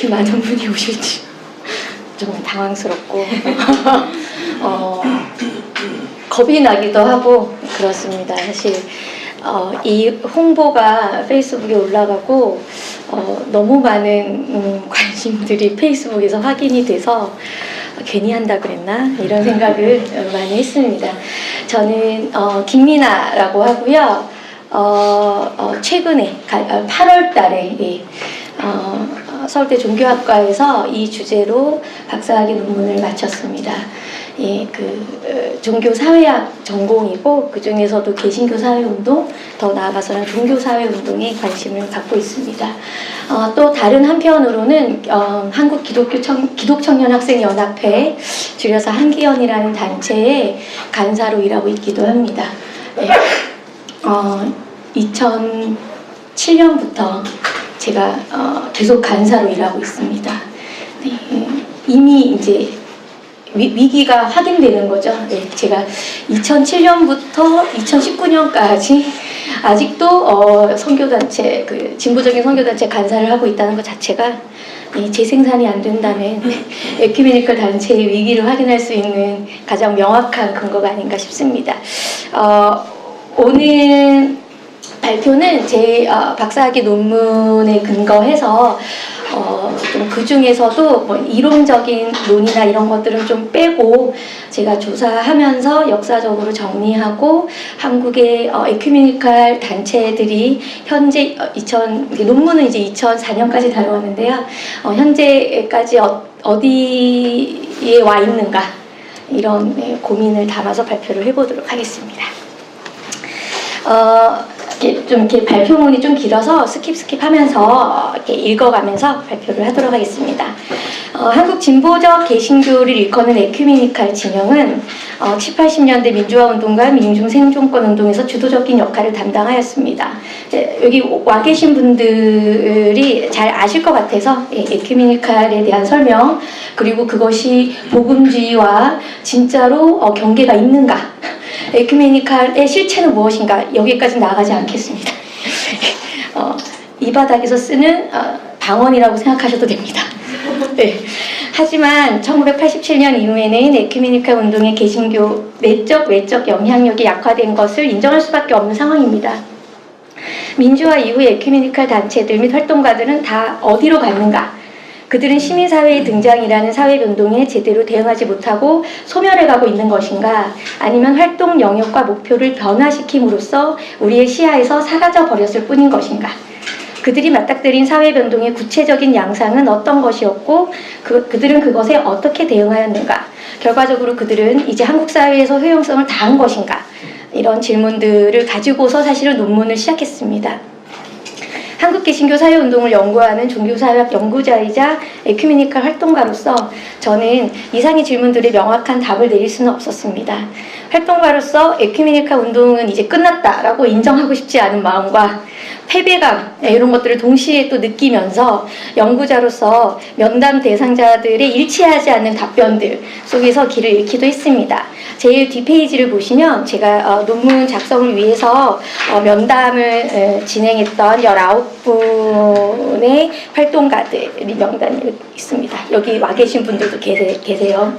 많은 분이 오실지 좀 당황스럽고 겁이 나기도 하고 그렇습니다. 사실 이 홍보가 페이스북에 올라가고 너무 많은 관심들이 페이스북에서 확인이 돼서 괜히 한다 그랬나 이런 생각을 많이 했습니다. 저는 김미나라고 하고요. 최근에 8월 달에 서울대 종교학과에서 이 주제로 박사학위 논문을 마쳤습니다. 종교사회학 전공이고 그 중에서도 개신교 사회운동, 더 나아가서는 종교사회운동에 관심을 갖고 있습니다. 또 다른 한편으로는 한국 기독청년학생연합회, 줄여서 한기연이라는 단체의 간사로 일하고 있기도 합니다. 2007년부터 제가 계속 간사로 일하고 있습니다. 이미 이제 위기가 확인되는 거죠. 제가 2007년부터 2019년까지 아직도 선교단체, 진보적인 선교단체 간사를 하고 있다는 것 자체가 재생산이 안 된다면 에큐메니컬 단체의 위기를 확인할 수 있는 가장 명확한 근거가 아닌가 싶습니다. 오늘 발표는 제 박사학위 논문에 근거해서 좀 그 중에서도 뭐 이론적인 논의나 이런 것들은 좀 빼고 제가 조사하면서 역사적으로 정리하고 한국의 에큐메니컬 단체들이 현재 논문은 이제 2004년까지 다루었는데요. 현재까지 어디에 와 있는가 이런 고민을 담아서 발표를 해보도록 하겠습니다. 이렇게 발표문이 좀 길어서 스킵하면서 이렇게 읽어가면서 발표를 하도록 하겠습니다. 한국 진보적 개신교를 일컫는 에큐메니컬 진영은 7, 80년대 민주화 운동과 민중 생존권 운동에서 주도적인 역할을 담당하였습니다. 여기 와 계신 분들이 잘 아실 것 같아서 에큐메니컬에 대한 설명, 그리고 그것이 복음주의와 진짜로 경계가 있는가, 에큐메니컬의 실체는 무엇인가, 여기까지 나가지 않겠습니다. 이 바닥에서 쓰는 방언이라고 생각하셔도 됩니다. 네. 하지만 1987년 이후에는 에큐메니컬 운동의 개신교 내적 영향력이 약화된 것을 인정할 수밖에 없는 상황입니다. 민주화 이후 에큐메니컬 단체들 및 활동가들은 다 어디로 갔는가? 그들은 시민사회의 등장이라는 사회변동에 제대로 대응하지 못하고 소멸해가고 있는 것인가? 아니면 활동 영역과 목표를 변화시킴으로써 우리의 시야에서 사라져 버렸을 뿐인 것인가? 그들이 맞닥뜨린 사회변동의 구체적인 양상은 어떤 것이었고 그들은 그것에 어떻게 대응하였는가? 결과적으로 그들은 이제 한국 사회에서 효용성을 다한 것인가? 이런 질문들을 가지고서 사실은 논문을 시작했습니다. 한국 개신교 사회운동을 연구하는 종교사회학 연구자이자 에큐메니컬 활동가로서 저는 이상의 질문들에 명확한 답을 내릴 수는 없었습니다. 활동가로서 에큐메니컬 운동은 이제 끝났다라고 인정하고 싶지 않은 마음과 패배감 이런 것들을 동시에 또 느끼면서 연구자로서 면담 대상자들의 일치하지 않는 답변들 속에서 길을 잃기도 했습니다. 제일 뒷페이지를 보시면 제가 논문 작성을 위해서 면담을 진행했던 19분의 활동가들이 명단이 있습니다. 여기 와 계신 분들도 계세요.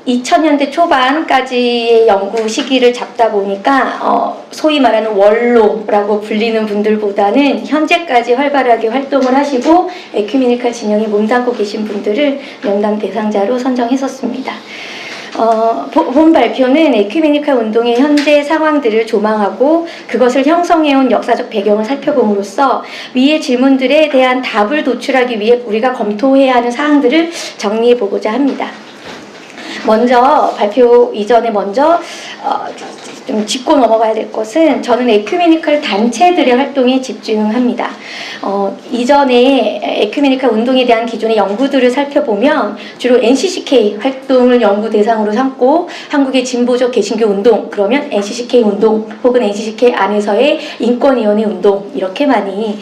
2000년대 초반까지의 연구 시기를 잡다 보니까 소위 말하는 원로라고 불리는 분들보다는 현재까지 활발하게 활동을 하시고 에큐메니컬 진영에 몸담고 계신 분들을 면담 대상자로 선정했었습니다. 본 발표는 에큐메니컬 운동의 현재 상황들을 조망하고 그것을 형성해온 역사적 배경을 살펴봄으로써 위의 질문들에 대한 답을 도출하기 위해 우리가 검토해야 하는 사항들을 정리해보고자 합니다. 먼저 발표 이전에 좀 짚고 넘어가야 될 것은 저는 에큐메니컬 단체들의 활동에 집중합니다. 이전에 에큐메니컬 운동에 대한 기존의 연구들을 살펴보면 주로 NCCK 활동을 연구 대상으로 삼고 한국의 진보적 개신교 운동, 그러면 NCCK 운동 혹은 NCCK 안에서의 인권위원회 운동 이렇게 많이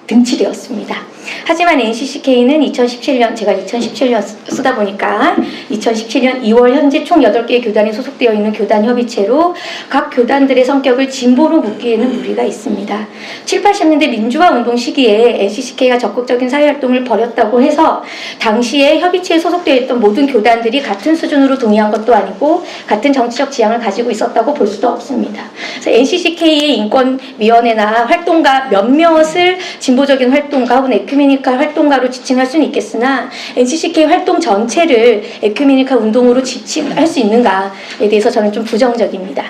등치되었습니다. 하지만 NCCK는 2017년, 제가 2017년 쓰다 보니까 2017년 2월 현재 총 8개의 교단이 소속되어 있는 교단 협의체로 각 교단들의 성격을 진보로 묻기에는 무리가 있습니다. 7, 80년대 민주화 운동 시기에 NCCK가 적극적인 사회활동을 벌였다고 해서 당시에 협의체에 소속되어 있던 모든 교단들이 같은 수준으로 동의한 것도 아니고 같은 정치적 지향을 가지고 있었다고 볼 수도 없습니다. 그래서 NCCK의 인권위원회나 활동가 몇몇을 진보적인 활동가 혹은 에큐메니칼 활동가로 지칭할 수는 있겠으나 NCCK 활동 전체를 에큐메니칼 운동으로 지칭할 수 있는가에 대해서 저는 좀 부정적입니다.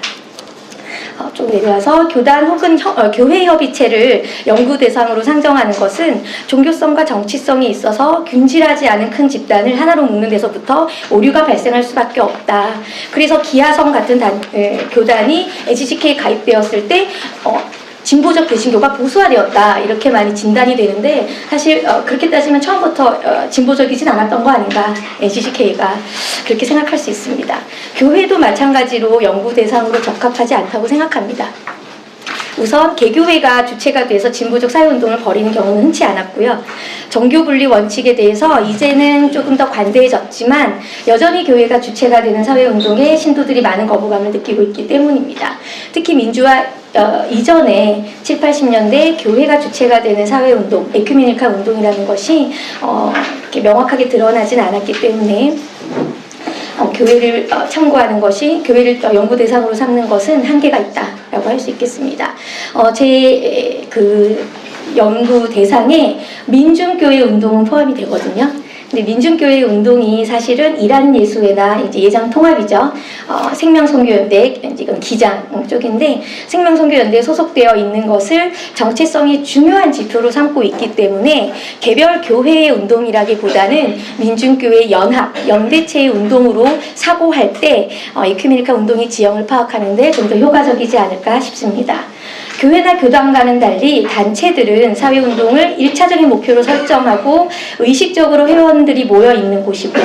좀 내려와서 교단 혹은 교회 협의체를 연구 대상으로 상정하는 것은 종교성과 정치성이 있어서 균질하지 않은 큰 집단을 하나로 묶는 데서부터 오류가 발생할 수밖에 없다. 그래서 기하성 같은 교단이 NCCK에 가입되었을 때 진보적 개신교가 보수화되었다 이렇게 많이 진단이 되는데 사실 그렇게 따지면 처음부터 진보적이진 않았던 거 아닌가 NCCK가 그렇게 생각할 수 있습니다. 교회도 마찬가지로 연구 대상으로 적합하지 않다고 생각합니다. 우선 개교회가 주체가 돼서 진보적 사회운동을 벌이는 경우는 흔치 않았고요. 정교분리 원칙에 대해서 이제는 조금 더 관대해졌지만 여전히 교회가 주체가 되는 사회운동에 신도들이 많은 거부감을 느끼고 있기 때문입니다. 특히 민주화 이전에 7, 80년대 교회가 주체가 되는 사회운동, 에큐메니칼 운동이라는 것이 이렇게 명확하게 드러나진 않았기 때문에 교회를 참고하는 것이, 교회를 연구 대상으로 삼는 것은 한계가 있다라고 할 수 있겠습니다. 제 연구 대상에 민중교회 운동은 포함이 되거든요. 근데 민중교회 운동이 사실은 이란예수회나 이제 예장통합이죠. 생명선교연대, 이건 기장 쪽인데 생명선교연대에 소속되어 있는 것을 정체성이 중요한 지표로 삼고 있기 때문에 개별 교회의 운동이라기보다는 민중교회 연합, 연대체의 운동으로 사고할 때 에큐메니칼 운동의 지형을 파악하는데 좀 더 효과적이지 않을까 싶습니다. 교회나 교단과는 달리 단체들은 사회운동을 1차적인 목표로 설정하고 의식적으로 회원들이 모여있는 곳이고,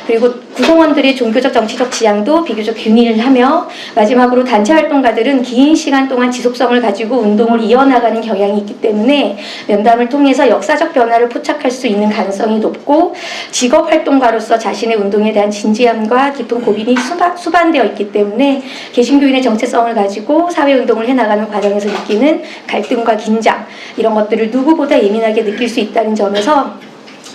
그리고 구성원들의 종교적 정치적 지향도 비교적 균일하며, 마지막으로 단체 활동가들은 긴 시간 동안 지속성을 가지고 운동을 이어나가는 경향이 있기 때문에 면담을 통해서 역사적 변화를 포착할 수 있는 가능성이 높고, 직업 활동가로서 자신의 운동에 대한 진지함과 깊은 고민이 수반되어 있기 때문에 개신교인의 정체성을 가지고 사회운동을 해나가는 과정에서 느끼는 갈등과 긴장, 이런 것들을 누구보다 예민하게 느낄 수 있다는 점에서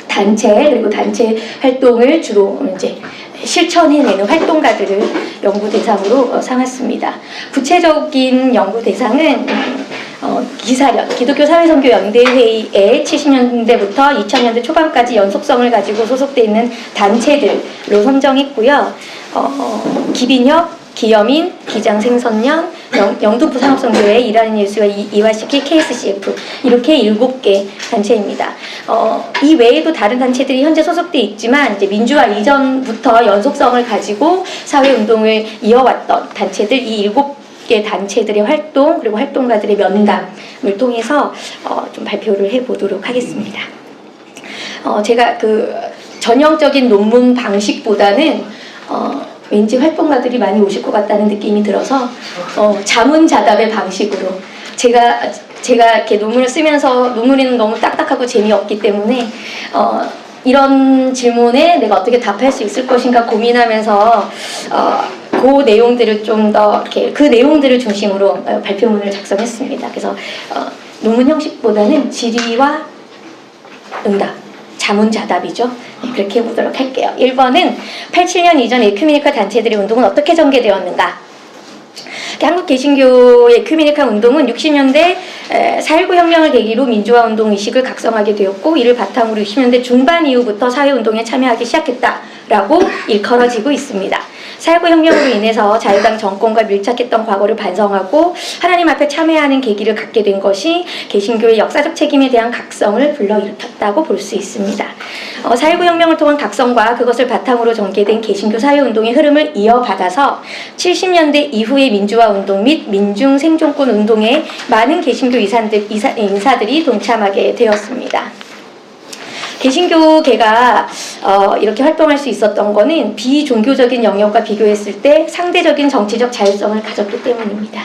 단체, 그리고 단체 활동을 주로 이제 실천해내는 활동가들을 연구 대상으로 삼았습니다. 구체적인 연구 대상은 기사련, 기독교 사회선교연대회의에 70년대부터 2000년대 초반까지 연속성을 가지고 소속되어 있는 단체들로 선정했고요. 기빈협, 기여민, 기장생선년, 영등포 산업선교회, 일하는 예수와 이화시키, KSCF, 이렇게 7개 단체입니다. 이 외에도 다른 단체들이 현재 소속돼 있지만 이제 민주화 이전부터 연속성을 가지고 사회운동을 이어왔던 단체들, 이 7개 단체들의 활동, 그리고 활동가들의 면담을 통해서 좀 발표를 해보도록 하겠습니다. 제가 전형적인 논문 방식보다는 왠지 활동가들이 많이 오실 것 같다는 느낌이 들어서 자문자답의 방식으로 제가 이렇게 논문을 쓰면서 논문에는 너무 딱딱하고 재미없기 때문에 이런 질문에 내가 어떻게 답할 수 있을 것인가 고민하면서 그 내용들을 좀 더 이렇게 그 내용들을 중심으로 발표문을 작성했습니다. 그래서 논문 형식보다는 질의와 응답, 자문자답이죠. 그렇게 해보도록 할게요. 1번은 87년 이전 에큐메니칼 단체들의 운동은 어떻게 전개되었는가? 한국 개신교의 에큐메니칼 운동은 60년대 4.19 혁명을 계기로 민주화 운동 의식을 각성하게 되었고, 이를 바탕으로 60년대 중반 이후부터 사회운동에 참여하기 시작했다라고 일컬어지고 있습니다. 4.19 혁명으로 인해서 자유당 정권과 밀착했던 과거를 반성하고 하나님 앞에 참회하는 계기를 갖게 된 것이 개신교의 역사적 책임에 대한 각성을 불러일으켰다고 볼 수 있습니다. 4.19 혁명을 통한 각성과 그것을 바탕으로 전개된 개신교 사회운동의 흐름을 이어받아서 70년대 이후의 민주화 운동 및 민중 생존권 운동에 많은 개신교 인사들이 동참하게 되었습니다. 개신교계가 이렇게 활동할 수 있었던 것은 비종교적인 영역과 비교했을 때 상대적인 정치적 자율성을 가졌기 때문입니다.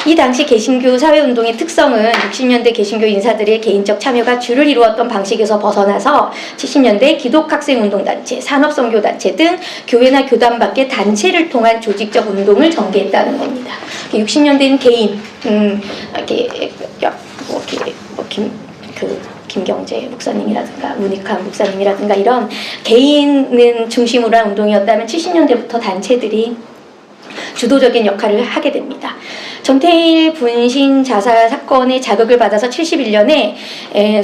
이 당시 개신교 사회운동의 특성은 60년대 개신교 인사들의 개인적 참여가 주를 이루었던 방식에서 벗어나서 70년대 기독학생운동단체, 산업선교단체 등 교회나 교단 밖의 단체를 통한 조직적 운동을 전개했다는 겁니다. 60년대는 개인, 김경재 목사님이라든가 문익환 목사님이라든가 이런 개인은 중심으로 한 운동이었다면 70년대부터 단체들이 주도적인 역할을 하게 됩니다. 전태일 분신 자살 사건의 자극을 받아서 71년에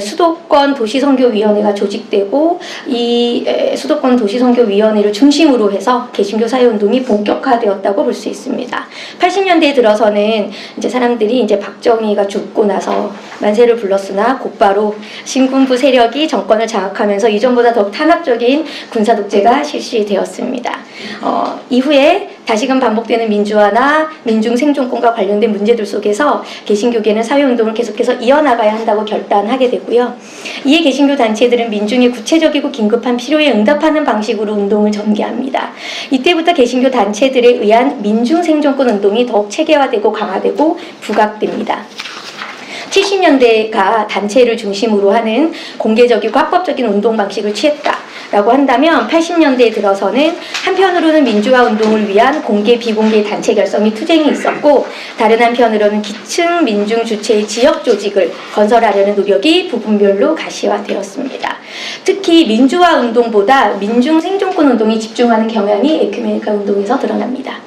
수도권 도시선교위원회가 조직되고 이 수도권 도시선교위원회를 중심으로 해서 개신교 사회운동이 본격화되었다고 볼 수 있습니다. 80년대에 들어서는 이제 사람들이 이제 박정희가 죽고 나서 만세를 불렀으나 곧바로 신군부 세력이 정권을 장악하면서 이전보다 더욱 탄압적인 군사독재가 실시되었습니다. 이후에 다시금 반복되는 민주화나 민중 생존권과 관련된 문제들 속에서 개신교계는 사회운동을 계속해서 이어나가야 한다고 결단하게 되고요. 이에 개신교 단체들은 민중의 구체적이고 긴급한 필요에 응답하는 방식으로 운동을 전개합니다. 이때부터 개신교 단체들에 의한 민중 생존권 운동이 더욱 체계화되고 강화되고 부각됩니다. 70년대가 단체를 중심으로 하는 공개적이고 합법적인 운동 방식을 취했다라고 한다면 80년대에 들어서는 한편으로는 민주화 운동을 위한 공개 비공개 단체 결성 및 투쟁이 있었고 다른 한편으로는 기층 민중 주체의 지역 조직을 건설하려는 노력이 부분별로 가시화되었습니다. 특히 민주화 운동보다 민중 생존권 운동이 집중하는 경향이 에큐메니칼 운동에서 드러납니다.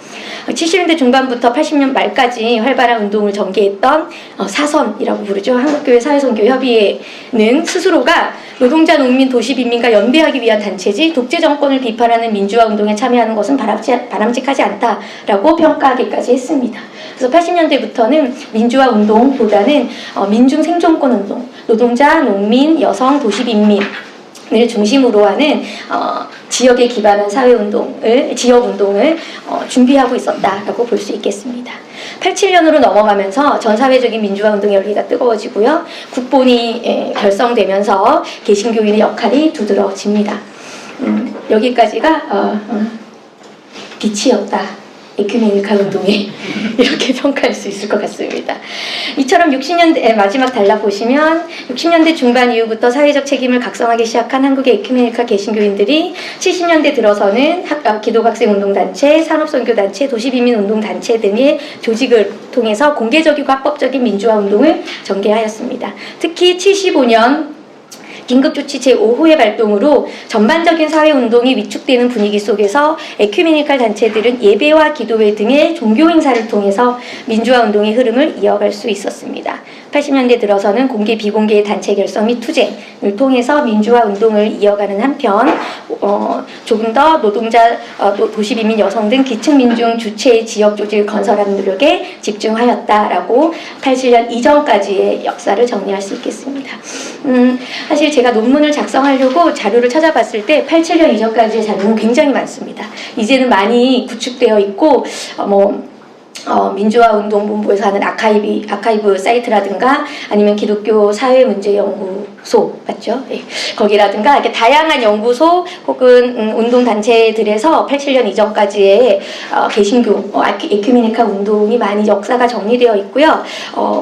70년대 중반부터 80년 말까지 활발한 운동을 전개했던 사선이라고 부르죠. 한국교회 사회선교협의회는 스스로가 노동자, 농민, 도시빈민과 연대하기 위한 단체지 독재 정권을 비판하는 민주화 운동에 참여하는 것은 바람직하지 않다라고 평가하기까지 했습니다. 그래서 80년대부터는 민주화 운동보다는 민중 생존권 운동, 노동자, 농민, 여성, 도시빈민 을 중심으로 하는 지역에 기반한 사회운동을, 지역운동을 준비하고 있었다라고 볼 수 있겠습니다. 87년으로 넘어가면서 전 사회적인 민주화 운동의 열기가 뜨거워지고요. 국본이 결성되면서 개신교인의 역할이 두드러집니다. 여기까지가 빛이었다. 에큐메니칼 운동에 이렇게 평가할 수 있을 것 같습니다. 이처럼 60년대 마지막 달라보시면 60년대 중반 이후부터 사회적 책임을 각성하기 시작한 한국의 에큐메니칼 개신교인들이 70년대 들어서는 기독학생운동단체, 산업선교단체, 도시빈민운동단체 등의 조직을 통해서 공개적이고 합법적인 민주화 운동을 전개하였습니다. 특히 75년 긴급조치 제5호의 발동으로 전반적인 사회운동이 위축되는 분위기 속에서 에큐메니칼 단체들은 예배와 기도회 등의 종교행사를 통해서 민주화 운동의 흐름을 이어갈 수 있었습니다. 80년대 들어서는 공개 비공개의 단체 결성 및 투쟁을 통해서 민주화 운동을 이어가는 한편 조금 더 노동자, 도시빈민 여성 등 기층민중 주체의 지역 조직을 건설하는 노력에 집중하였다라고 87년 이전까지의 역사를 정리할 수 있겠습니다. 사실 제가 논문을 작성하려고 자료를 찾아봤을 때 87년 이전까지의 자료는 굉장히 많습니다. 이제는 많이 구축되어 있고 민주화운동본부에서 하는 아카이브 사이트라든가 아니면 기독교 사회문제연구소 맞죠? 네. 거기라든가 이렇게 다양한 연구소 혹은 운동단체들에서 87년 이전까지의 개신교 에큐메니칼 운동이 많이 역사가 정리되어 있고요.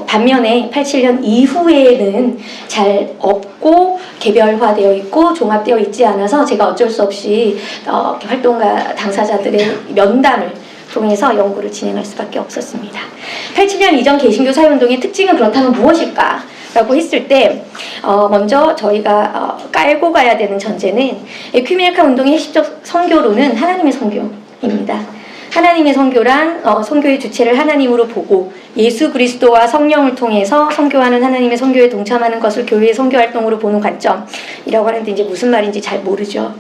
반면에 87년 이후에는 잘 없고 개별화되어 있고 종합되어 있지 않아서 제가 어쩔 수 없이 활동가 당사자들의 면담을 통해서 연구를 진행할 수밖에 없었습니다. 87년 이전 개신교 사회운동의 특징은 그렇다면 무엇일까? 라고 했을 때 먼저 저희가 깔고 가야 되는 전제는 에큐메니칼 운동의 핵심적 선교로는 하나님의 선교입니다. 하나님의 선교란 선교의 주체를 하나님으로 보고 예수 그리스도와 성령을 통해서 선교하는 하나님의 선교에 동참하는 것을 교회의 선교활동으로 보는 관점이라고 하는데 이제 무슨 말인지 잘 모르죠.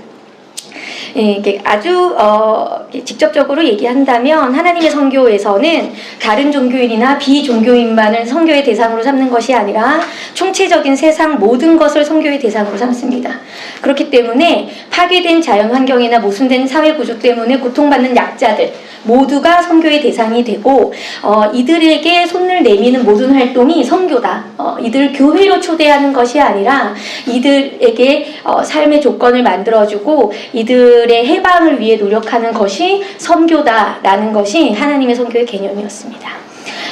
이게 아주 직접적으로 얘기한다면 하나님의 선교에서는 다른 종교인이나 비종교인만을 선교의 대상으로 삼는 것이 아니라 총체적인 세상 모든 것을 선교의 대상으로 삼습니다. 그렇기 때문에 파괴된 자연환경이나 모순된 사회구조 때문에 고통받는 약자들 모두가 선교의 대상이 되고 이들에게 손을 내미는 모든 활동이 선교다. 이들을 교회로 초대하는 것이 아니라 이들에게 삶의 조건을 만들어주고 이들의 해방을 위해 노력하는 것이 선교다라는 것이 하나님의 선교의 개념이었습니다.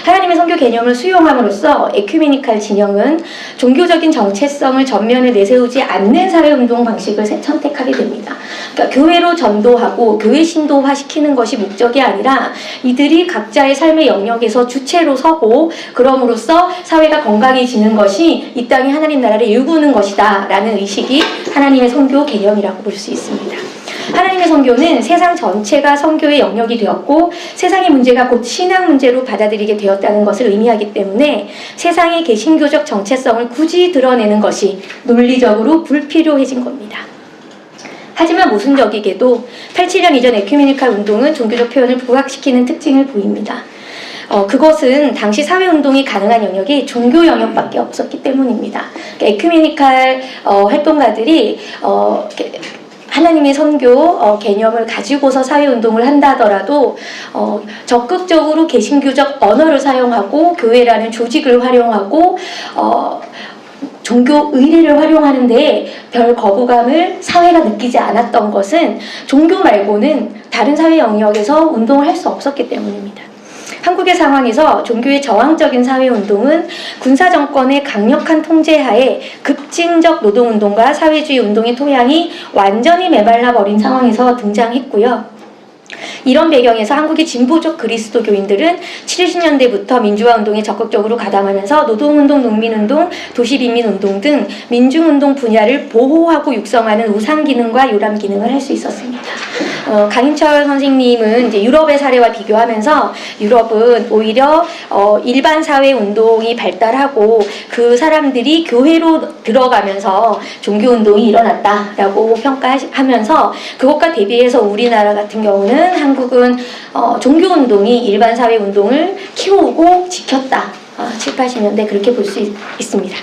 하나님의 선교 개념을 수용함으로써 에큐메니칼 진영은 종교적인 정체성을 전면에 내세우지 않는 사회운동 방식을 선택하게 됩니다. 그러니까 교회로 전도하고 교회 신도화시키는 것이 목적이 아니라 이들이 각자의 삶의 영역에서 주체로 서고 그럼으로써 사회가 건강해지는 것이 이 땅의 하나님 나라를 일구는 것이다 라는 의식이 하나님의 선교 개념이라고 볼 수 있습니다. 하나님의 선교는 세상 전체가 선교의 영역이 되었고 세상의 문제가 곧 신앙 문제로 받아들이게 되었다는 것을 의미하기 때문에 세상의 개신교적 정체성을 굳이 드러내는 것이 논리적으로 불필요해진 겁니다. 하지만 모순적이게도 87년 이전 에큐메니칼 운동은 종교적 표현을 부각시키는 특징을 보입니다. 그것은 당시 사회운동이 가능한 영역이 종교 영역밖에 없었기 때문입니다. 그러니까 에큐메니칼 활동가들이 하나님의 선교 개념을 가지고서 사회운동을 한다 하더라도 적극적으로 개신교적 언어를 사용하고 교회라는 조직을 활용하고 종교 의례를 활용하는데 별 거부감을 사회가 느끼지 않았던 것은 종교 말고는 다른 사회 영역에서 운동을 할 수 없었기 때문입니다. 한국의 상황에서 종교의 저항적인 사회운동은 군사정권의 강력한 통제하에 급진적 노동운동과 사회주의 운동의 토양이 완전히 메말라 버린 상황에서 등장했고요. 이런 배경에서 한국의 진보적 그리스도교인들은 70년대부터 민주화운동에 적극적으로 가담하면서 노동운동, 농민운동, 도시빈민운동 등 민중운동 분야를 보호하고 육성하는 우상기능과 요람기능을 할 수 있었습니다. 강인철 선생님은 이제 유럽의 사례와 비교하면서 유럽은 오히려 일반 사회 운동이 발달하고 그 사람들이 교회로 들어가면서 종교 운동이 일어났다라고 평가하면서 그것과 대비해서 우리나라 같은 경우는 한국은 종교 운동이 일반 사회 운동을 키우고 지켰다. 7, 80년대 그렇게 볼 수 있습니다.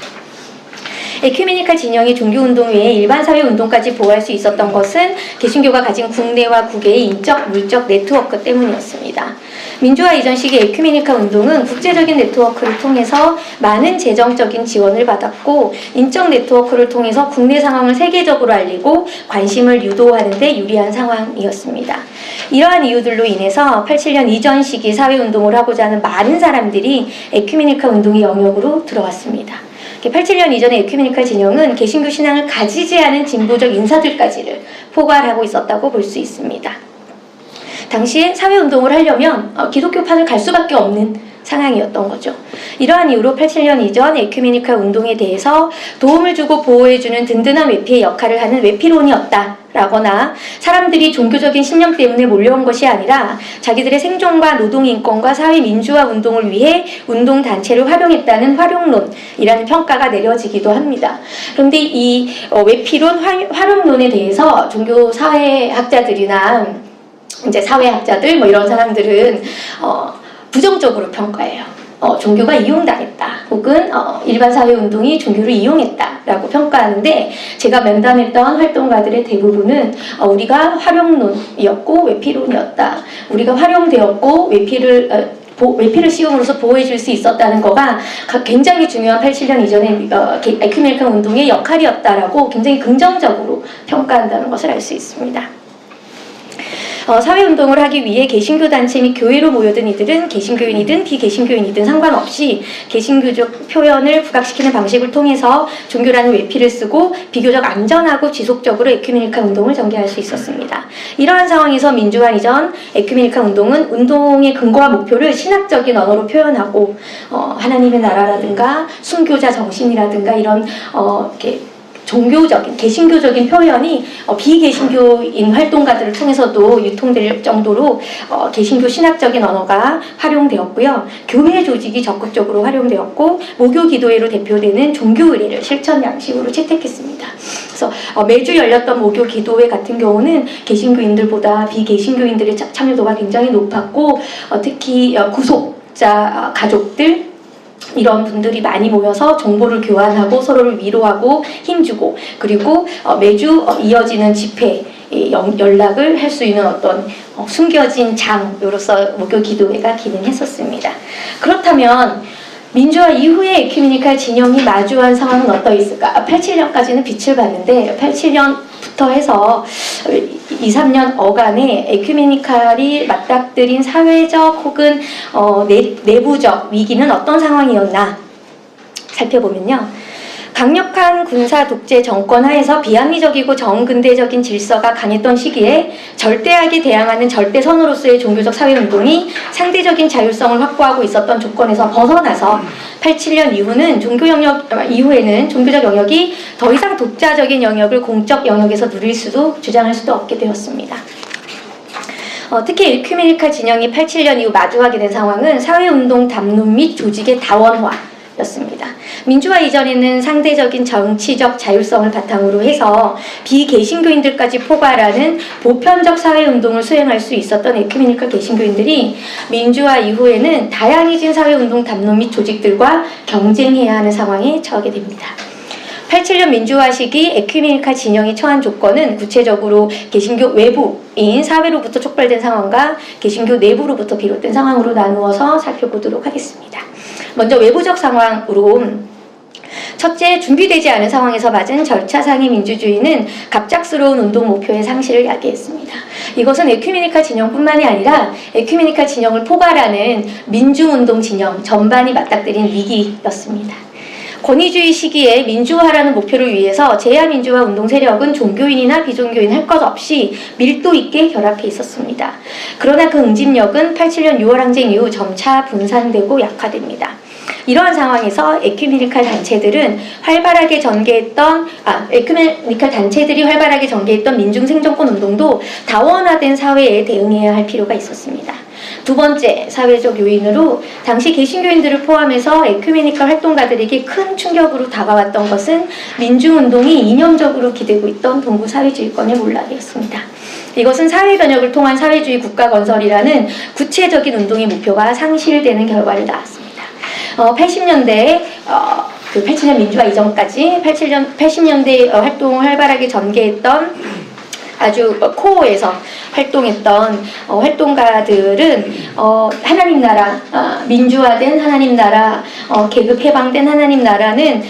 에큐메니칼 진영이 종교운동 외에 일반 사회운동까지 보호할 수 있었던 것은 개신교가 가진 국내와 국외의 인적, 물적 네트워크 때문이었습니다. 민주화 이전 시기 에큐메니칼 운동은 국제적인 네트워크를 통해서 많은 재정적인 지원을 받았고 인적 네트워크를 통해서 국내 상황을 세계적으로 알리고 관심을 유도하는 데 유리한 상황이었습니다. 이러한 이유들로 인해서 87년 이전 시기 사회운동을 하고자 하는 많은 사람들이 에큐메니칼 운동의 영역으로 들어왔습니다. 87년 이전의 에큐메니칼 진영은 개신교 신앙을 가지지 않은 진보적 인사들까지를 포괄하고 있었다고 볼 수 있습니다. 당시에 사회운동을 하려면 기독교판을 갈 수밖에 없는 상황이었던 거죠. 이러한 이유로 87년 이전 에큐메니칼 운동에 대해서 도움을 주고 보호해주는 든든한 외피의 역할을 하는 외피론이었다라거나 사람들이 종교적인 신념 때문에 몰려온 것이 아니라 자기들의 생존과 노동인권과 사회민주화 운동을 위해 운동단체를 활용했다는 활용론이라는 평가가 내려지기도 합니다. 그런데 이 외피론, 활용론에 대해서 종교사회학자들이나 이제 사회학자들 이런 사람들은 부정적으로 평가해요. 종교가 이용당했다 혹은 일반 사회운동이 종교를 이용했다라고 평가하는데 제가 면담했던 활동가들의 대부분은 우리가 활용론이었고 외피론이었다. 우리가 활용되었고 외피를 씌움으로써 보호해줄 수 있었다는 거가 굉장히 중요한 87년 이전의 에큐메니칼 운동의 역할이었다라고 굉장히 긍정적으로 평가한다는 것을 알 수 있습니다. 사회운동을 하기 위해 개신교 단체 및 교회로 모여든 이들은 개신교인이든 비개신교인이든 상관없이 개신교적 표현을 부각시키는 방식을 통해서 종교라는 외피를 쓰고 비교적 안전하고 지속적으로 에큐메니칼 운동을 전개할 수 있었습니다. 이러한 상황에서 민주화 이전 에큐메니칼 운동은 운동의 근거와 목표를 신학적인 언어로 표현하고 하나님의 나라라든가 순교자 정신이라든가 이런 이렇게 종교적인, 개신교적인 표현이 비개신교인 활동가들을 통해서도 유통될 정도로 개신교 신학적인 언어가 활용되었고요. 교회 조직이 적극적으로 활용되었고 목요 기도회로 대표되는 종교 의례를 실천 양식으로 채택했습니다. 그래서 매주 열렸던 목요 기도회 같은 경우는 개신교인들보다 비개신교인들의 참여도가 굉장히 높았고 특히 구속자 가족들 이런 분들이 많이 모여서 정보를 교환하고 서로를 위로하고 힘주고 그리고 매주 이어지는 집회 연락을 할 수 있는 어떤 숨겨진 장으로서 목요 기도회가 기능했었습니다. 그렇다면 민주화 이후에 에큐메니칼 진영이 마주한 상황은 어떠했을까? 87년까지는 빛을 봤는데 87년부터 1999년부터 해서 2, 3년 어간에 에큐메니칼이 맞닥뜨린 사회적 혹은 내부적 위기는 어떤 상황이었나 살펴보면요. 강력한 군사 독재 정권 하에서 비합리적이고 정근대적인 질서가 강했던 시기에 절대하게 대항하는 절대선으로서의 종교적 사회운동이 상대적인 자율성을 확보하고 있었던 조건에서 벗어나서 87년 이후에는 종교적 영역이 더 이상 독자적인 영역을 공적 영역에서 누릴 수도 주장할 수도 없게 되었습니다. 특히 에큐메니칼 진영이 87년 이후 마주하게 된 상황은 사회운동 담론 및 조직의 다원화였습니다. 민주화 이전에는 상대적인 정치적 자율성을 바탕으로 해서 비개신교인들까지 포괄하는 보편적 사회운동을 수행할 수 있었던 에큐메니칼 개신교인들이 민주화 이후에는 다양해진 사회운동 담론 및 조직들과 경쟁해야 하는 상황에 처하게 됩니다. 87년 민주화 시기 에큐메니칼 진영이 처한 조건은 구체적으로 개신교 외부인 사회로부터 촉발된 상황과 개신교 내부로부터 비롯된 상황으로 나누어서 살펴보도록 하겠습니다. 먼저 외부적 상황으로 첫째, 준비되지 않은 상황에서 맞은 절차상의 민주주의는 갑작스러운 운동 목표의 상실을 야기했습니다. 이것은 에큐메니칼 진영뿐만이 아니라 에큐메니칼 진영을 포괄하는 민중운동 진영 전반이 맞닥뜨린 위기였습니다. 권위주의 시기에 민주화라는 목표를 위해서 제야민주화 운동 세력은 종교인이나 비종교인 할 것 없이 밀도 있게 결합해 있었습니다. 그러나 그 응집력은 87년 6월 항쟁 이후 점차 분산되고 약화됩니다. 이러한 상황에서 에큐메니칼 단체들이 활발하게 전개했던 민중 생존권 운동도 다원화된 사회에 대응해야 할 필요가 있었습니다. 두 번째 사회적 요인으로 당시 개신교인들을 포함해서 에큐메니칼 활동가들에게 큰 충격으로 다가왔던 것은 민중운동이 이념적으로 기대고 있던 동구 사회주의권의 몰락이었습니다. 이것은 사회변혁을 통한 사회주의 국가 건설이라는 구체적인 운동의 목표가 상실되는 결과를 낳았습니다. 80년대에 87년 민주화 이전까지 80년대 활동을 활발하게 전개했던 아주 코어에서 활동했던 활동가들은 하나님 나라, 민주화된 하나님 나라, 계급 해방된 하나님 나라는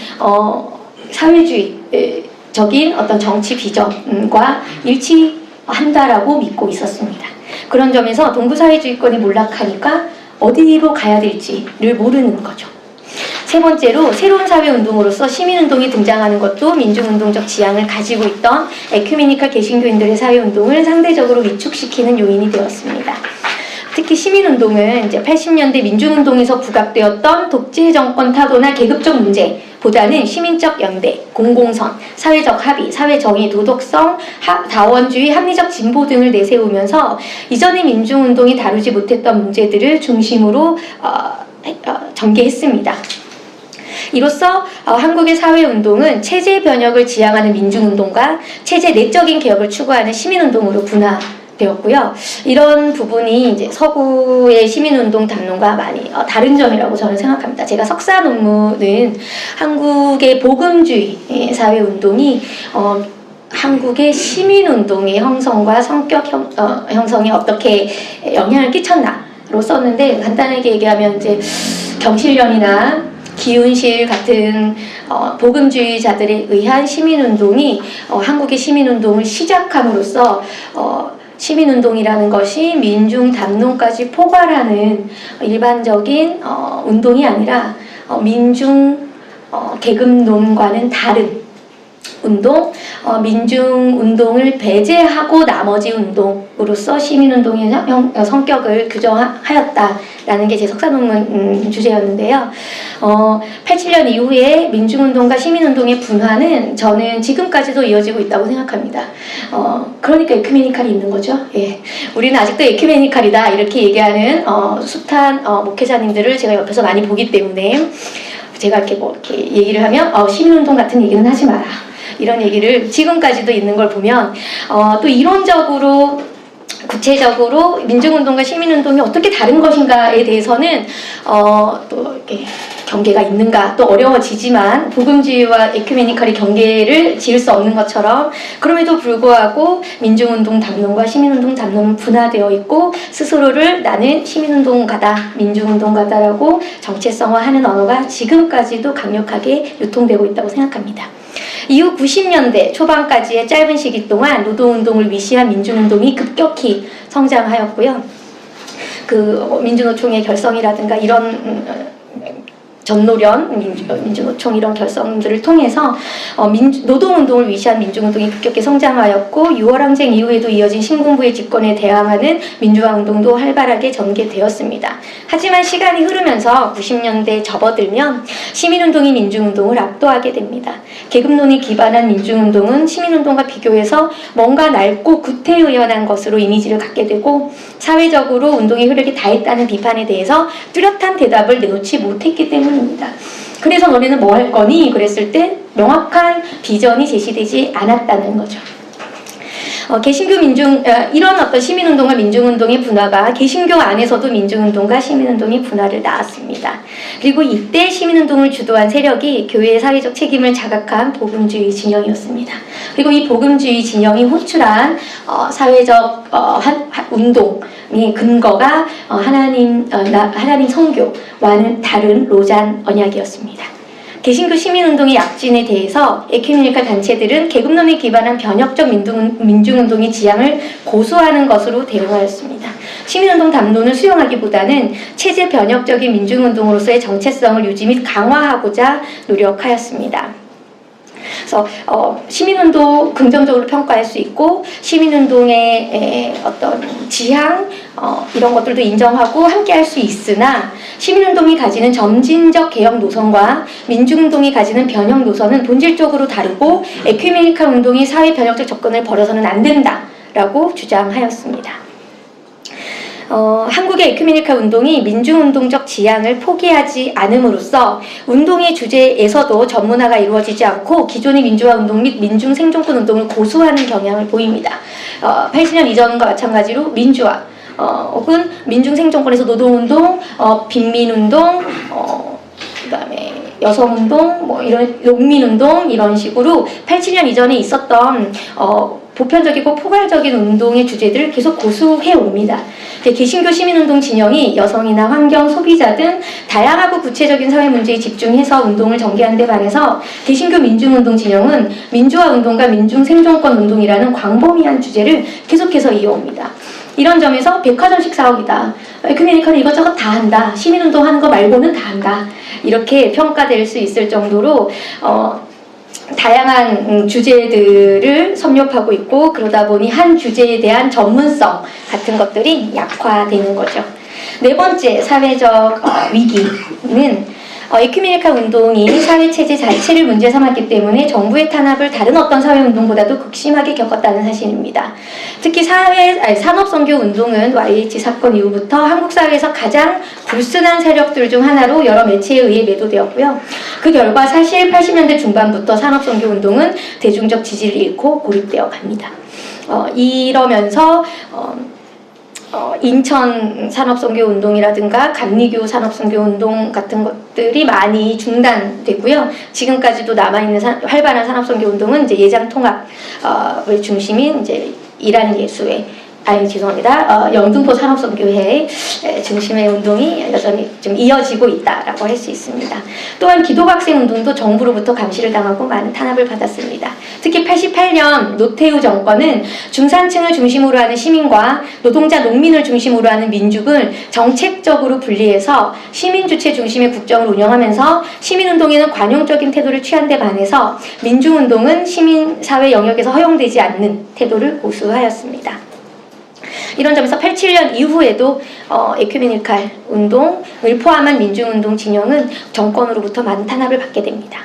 사회주의적인 어떤 정치 비전과 일치한다라고 믿고 있었습니다. 그런 점에서 동구 사회주의권이 몰락하니까 어디로 가야 될지를 모르는 거죠. 세 번째로 새로운 사회운동으로서 시민운동이 등장하는 것도 민중운동적 지향을 가지고 있던 에큐메니칼 개신교인들의 사회운동을 상대적으로 위축시키는 요인이 되었습니다. 특히 시민운동은 이제 80년대 민중운동에서 부각되었던 독재 정권 타도나 계급적 문제보다는 시민적 연대, 공공선, 사회적 합의, 사회정의, 도덕성, 다원주의, 합리적 진보 등을 내세우면서 이전의 민중운동이 다루지 못했던 문제들을 중심으로 전개했습니다. 이로써 한국의 사회운동은 체제 변혁을 지향하는 민중운동과 체제 내적인 개혁을 추구하는 시민운동으로 분화되었고요. 이런 부분이 이제 서구의 시민운동 담론과 많이 다른 점이라고 저는 생각합니다. 제가 석사 논문은 한국의 복음주의 사회운동이 한국의 시민운동의 형성과 성격 형성에 어떻게 영향을 끼쳤나로 썼는데, 간단하게 얘기하면 이제 경실련이나 기운실 같은 복음주의자들에 의한 시민운동이 한국의 시민운동을 시작함으로써 시민운동이라는 것이 민중 담론까지 포괄하는 일반적인 운동이 아니라 민중 계급론과는 다른 운동, 민중운동을 배제하고 나머지 운동으로서 시민운동의 성격을 규정하였다라는 게 제 석사 논문 주제였는데요. 87년 이후에 민중운동과 시민운동의 분화는 저는 지금까지도 이어지고 있다고 생각합니다. 그러니까 에큐메니칼이 있는 거죠. 예. 우리는 아직도 에큐메니칼이다 이렇게 얘기하는 숱한 목회자님들을 제가 옆에서 많이 보기 때문에 제가 이렇게 얘기를 하면 시민운동 같은 얘기는 하지 마라, 이런 얘기를 지금까지도 있는 걸 보면 또 이론적으로 구체적으로 민중운동과 시민운동이 어떻게 다른 것인가에 대해서는 또 이렇게 경계가 있는가, 또 어려워지지만 복음주의와 에큐메니칼이 경계를 지을 수 없는 것처럼 그럼에도 불구하고 민중운동 담론과 시민운동 담론은 분화되어 있고 스스로를 나는 시민운동가다, 민중운동가다라고 정체성화하는 언어가 지금까지도 강력하게 유통되고 있다고 생각합니다. 이후 90년대 초반까지의 짧은 시기 동안 노동운동을 위시한 민중운동이 급격히 성장하였고요. 민주노총의 결성이라든가 이런 전노련, 민주노총 이런 결성들을 통해서 노동운동을 위시한 민중운동이 급격히 성장하였고 6월 항쟁 이후에도 이어진 신군부의 집권에 대항하는 민주화운동도 활발하게 전개되었습니다. 하지만 시간이 흐르면서 90년대에 접어들면 시민운동이 민중운동을 압도하게 됩니다. 계급론이 기반한 민중운동은 시민운동과 비교해서 뭔가 낡고 구태의연한 것으로 이미지를 갖게 되고 사회적으로 운동의 흐름이 다했다는 비판에 대해서 뚜렷한 대답을 내놓지 못했기 때문입니다. 그래서 너네는 뭐 할 거니? 그랬을 때 명확한 비전이 제시되지 않았다는 거죠. 개신교 이런 어떤 시민운동과 민중운동의 분화가 개신교 안에서도 민중운동과 시민운동의 분화를 낳았습니다. 그리고 이때 시민운동을 주도한 세력이 교회의 사회적 책임을 자각한 복음주의 진영이었습니다. 그리고 이 복음주의 진영이 호출한 사회적 운동의 근거가 하나님 성교와는 다른 로잔 언약이었습니다. 개신교 시민운동의 약진에 대해서 에큐메니컬 단체들은 계급론에 기반한 변혁적 민중운동의 지향을 고수하는 것으로 대응하였습니다. 시민운동 담론을 수용하기보다는 체제 변혁적인 민중운동으로서의 정체성을 유지 및 강화하고자 노력하였습니다. 그래서 시민운동 긍정적으로 평가할 수 있고 시민운동의 어떤 지향 이런 것들도 인정하고 함께할 수 있으나 시민운동이 가지는 점진적 개혁 노선과 민중운동이 가지는 변혁 노선은 본질적으로 다르고 에큐메니컬 운동이 사회 변혁적 접근을 벌여서는 안 된다라고 주장하였습니다. 한국의 에큐메니컬 운동이 민중운동적 지향을 포기하지 않음으로써 운동의 주제에서도 전문화가 이루어지지 않고 기존의 민주화 운동 및 민중 생존권 운동을 고수하는 경향을 보입니다. 80년 이전과 마찬가지로 민주화 혹은 민중 생존권에서 노동운동, 빈민운동, 그다음에 여성운동, 뭐 이런 농민운동 이런 식으로 87년 이전에 있었던 보편적이고 포괄적인 운동의 주제들을 계속 고수해 옵니다. 개신교 시민운동 진영이 여성이나 환경, 소비자 등 다양하고 구체적인 사회 문제에 집중해서 운동을 전개하는 데 반해서 개신교 민중운동 진영은 민주화 운동과 민중 생존권 운동이라는 광범위한 주제를 계속해서 이어옵니다. 이런 점에서 백화점식 사업이다. 에큐메니컬은 이것저것 다 한다. 시민운동 하는 거 말고는 다 한다. 이렇게 평가될 수 있을 정도로 다양한 주제들을 섭렵하고 있고 그러다 보니 한 주제에 대한 전문성 같은 것들이 약화되는 거죠. 네 번째 사회적 위기는 에큐메니컬 운동이 사회체제 자체를 문제 삼았기 때문에 정부의 탄압을 다른 어떤 사회운동보다도 극심하게 겪었다는 사실입니다. 특히 산업선교 운동은 YH 사건 이후부터 한국 사회에서 가장 불순한 세력들 중 하나로 여러 매체에 의해 매도되었고요. 그 결과 사실 80년대 중반부터 산업선교 운동은 대중적 지지를 잃고 고립되어 갑니다. 이러면서 인천 산업선교 운동이라든가 감리교 산업선교 운동 같은 것들이 많이 중단되고요. 지금까지도 남아있는 활발한 산업선교 운동은 이제 예장 통합을 중심인 이제 일하는 예수회, 영등포 산업선교회 중심의 운동이 여전히 좀 이어지고 있다라고 할 수 있습니다. 또한 기독학생 운동도 정부로부터 감시를 당하고 많은 탄압을 받았습니다. 특히 88년 노태우 정권은 중산층을 중심으로 하는 시민과 노동자, 농민을 중심으로 하는 민중을 정책적으로 분리해서 시민주체 중심의 국정을 운영하면서 시민운동에는 관용적인 태도를 취한 데 반해서 민중운동은 시민사회 영역에서 허용되지 않는 태도를 고수하였습니다. 이런 점에서 87년 이후에도 에큐메니컬 운동을 포함한 민중운동 진영은 정권으로부터 많은 탄압을 받게 됩니다.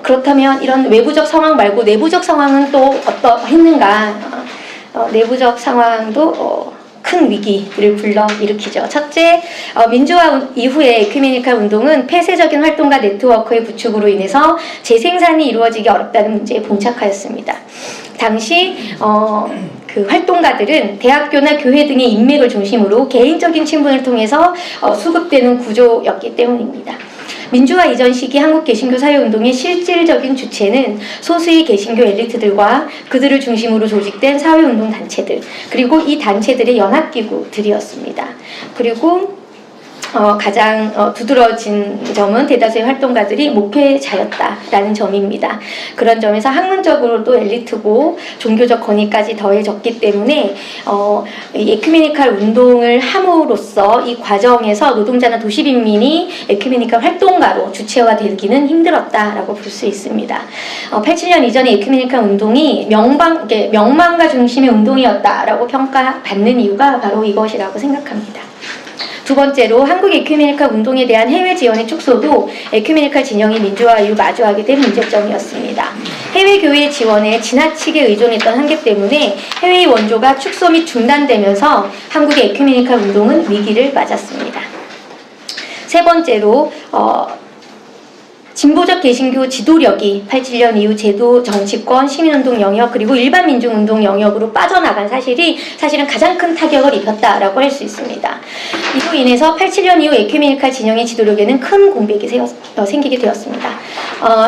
그렇다면 이런 외부적 상황 말고 내부적 상황은 또 어떠했는가? 내부적 상황도 큰 위기를 불러일으키죠. 첫째, 민주화 이후에 에큐메니컬 운동은 폐쇄적인 활동가 네트워크의 구축으로 인해서 재생산이 이루어지기 어렵다는 문제에 봉착하였습니다. 당시 그 활동가들은 대학교나 교회 등의 인맥을 중심으로 개인적인 친분을 통해서 수급되는 구조였기 때문입니다. 민주화 이전 시기 한국 개신교 사회운동의 실질적인 주체는 소수의 개신교 엘리트들과 그들을 중심으로 조직된 사회운동 단체들, 그리고 이 단체들의 연합기구들이었습니다. 그리고 가장 두드러진 점은 대다수의 활동가들이 목회자였다라는 점입니다. 그런 점에서 학문적으로도 엘리트고 종교적 권위까지 더해졌기 때문에 이 에큐메니칼 운동을 함으로써 이 과정에서 노동자나 도시빈민이 에큐메니칼 활동가로 주체화되기는 힘들었다라고 볼 수 있습니다. 87년 이전의 에큐메니칼 운동이 명망가 중심의 운동이었다라고 평가받는 이유가 바로 이것이라고 생각합니다. 두 번째로 한국 에큐메니칼 운동에 대한 해외 지원의 축소도 에큐메니칼 진영이 민주화 이후 마주하게 된 문제점이었습니다. 해외 교회 지원에 지나치게 의존했던 한계 때문에 해외의 원조가 축소 및 중단되면서 한국의 에큐메니칼 운동은 위기를 맞았습니다. 세 번째로 진보적 개신교 지도력이 87년 이후 제도, 정치권, 시민운동 영역 그리고 일반 민중운동 영역으로 빠져나간 사실이 사실은 가장 큰 타격을 입혔다라고 할 수 있습니다. 이로 인해서 87년 이후 에큐메니칼 진영의 지도력에는 큰 공백이 생기게 되었습니다.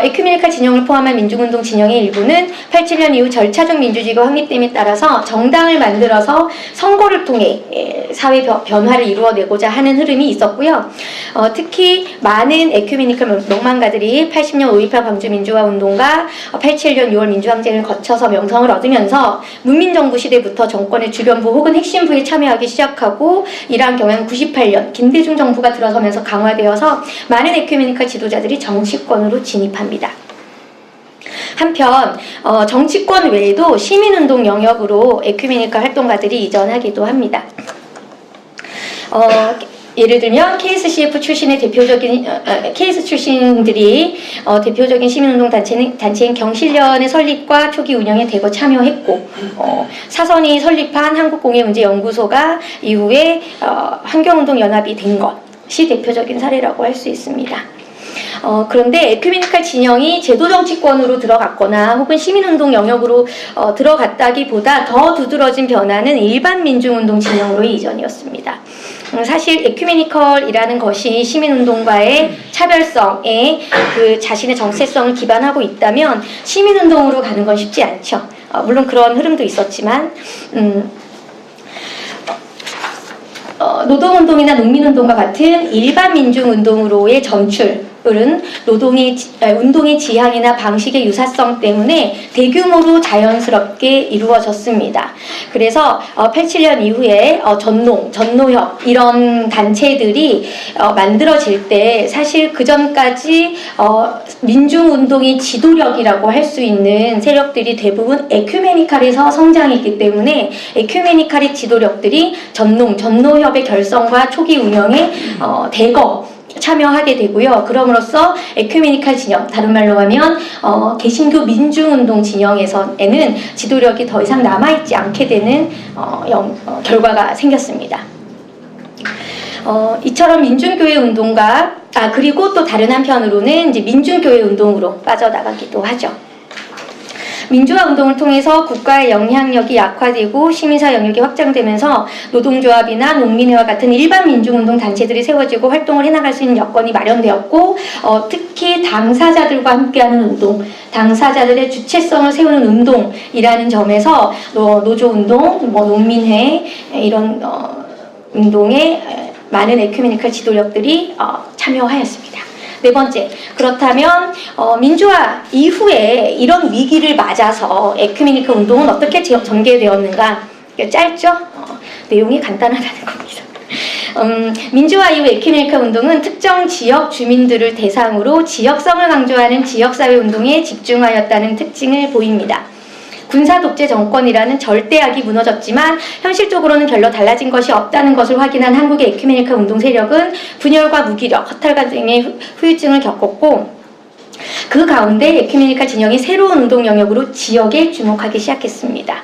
에큐메니칼 진영을 포함한 민중운동 진영의 일부는 87년 이후 절차적 민주주의가 확립됨에 따라서 정당을 만들어서 선거를 통해 사회 변화를 이루어내고자 하는 흐름이 있었고요. 특히 많은 에큐메니칼 명망가들이 80년 5.18 광주 민주화 운동과 87년 6월 민주항쟁을 거쳐서 명성을 얻으면서 문민정부 시대부터 정권의 주변부 혹은 핵심부에 참여하기 시작하고 이러한 경향은 98년 김대중 정부가 들어서면서 강화되어서 많은 에큐메니칼 지도자들이 정치권으로 진입합니다. 한편 정치권 외에도 시민운동 영역으로 에큐메니칼 활동가들이 이전하기도 합니다. 예를 들면 KSCF 출신의 대표적인 KS 출신들이 대표적인 시민운동 단체인 경실련의 설립과 초기 운영에 대거 참여했고 사선이 설립한 한국공예문제연구소가 이후에 환경운동연합이 된 것이 대표적인 사례라고 할 수 있습니다. 그런데 에큐메니칼 진영이 제도 정치권으로 들어갔거나 혹은 시민운동 영역으로 들어갔다기보다 더 두드러진 변화는 일반 민중운동 진영으로의 이전이었습니다. 사실 에큐메니컬이라는 것이 시민운동과의 차별성에 그 자신의 정체성을 기반하고 있다면 시민운동으로 가는 건 쉽지 않죠. 물론 그런 흐름도 있었지만 노동운동이나 농민운동과 같은 일반 민중운동으로의 전출은 운동의 지향이나 방식의 유사성 때문에 대규모로 자연스럽게 이루어졌습니다. 그래서 87년 이후에 전노협 이런 단체들이 만들어질 때 사실 그 전까지 민중운동의 지도력이라고 할 수 있는 세력들이 대부분 에큐메니칼에서 성장했기 때문에 에큐메니칼의 지도력들이 전노협의 결성과 초기 운영에 대거 참여하게 되고요. 그럼으로써 에큐메니칼 진영, 다른 말로 하면 개신교 민중운동 진영에서는 지도력이 더 이상 남아있지 않게 되는 결과가 생겼습니다. 이처럼 민중교회 운동과 그리고 또 다른 한편으로는 이제 민중교회 운동으로 빠져나가기도 하죠. 민주화 운동을 통해서 국가의 영향력이 약화되고 시민사 영역이 확장되면서 노동조합이나 농민회와 같은 일반 민중운동 단체들이 세워지고 활동을 해나갈 수 있는 여건이 마련되었고 특히 당사자들과 함께하는 운동, 당사자들의 주체성을 세우는 운동이라는 점에서 노조운동, 농민회 이런 운동에 많은 에큐메니칼 지도력들이 참여하였습니다. 네 번째, 그렇다면 민주화 이후에 이런 위기를 맞아서 에큐메니칼 운동은 어떻게 전개되었는가? 짧죠? 내용이 간단하다는 겁니다. 민주화 이후 에큐메니칼 운동은 특정 지역 주민들을 대상으로 지역성을 강조하는 지역사회 운동에 집중하였다는 특징을 보입니다. 군사독재 정권이라는 절대악이 무너졌지만 현실적으로는 별로 달라진 것이 없다는 것을 확인한 한국의 에큐메니칼 운동 세력은 분열과 무기력, 허탈감 등의 후유증을 겪었고 그 가운데 에큐메니칼 진영이 새로운 운동 영역으로 지역에 주목하기 시작했습니다.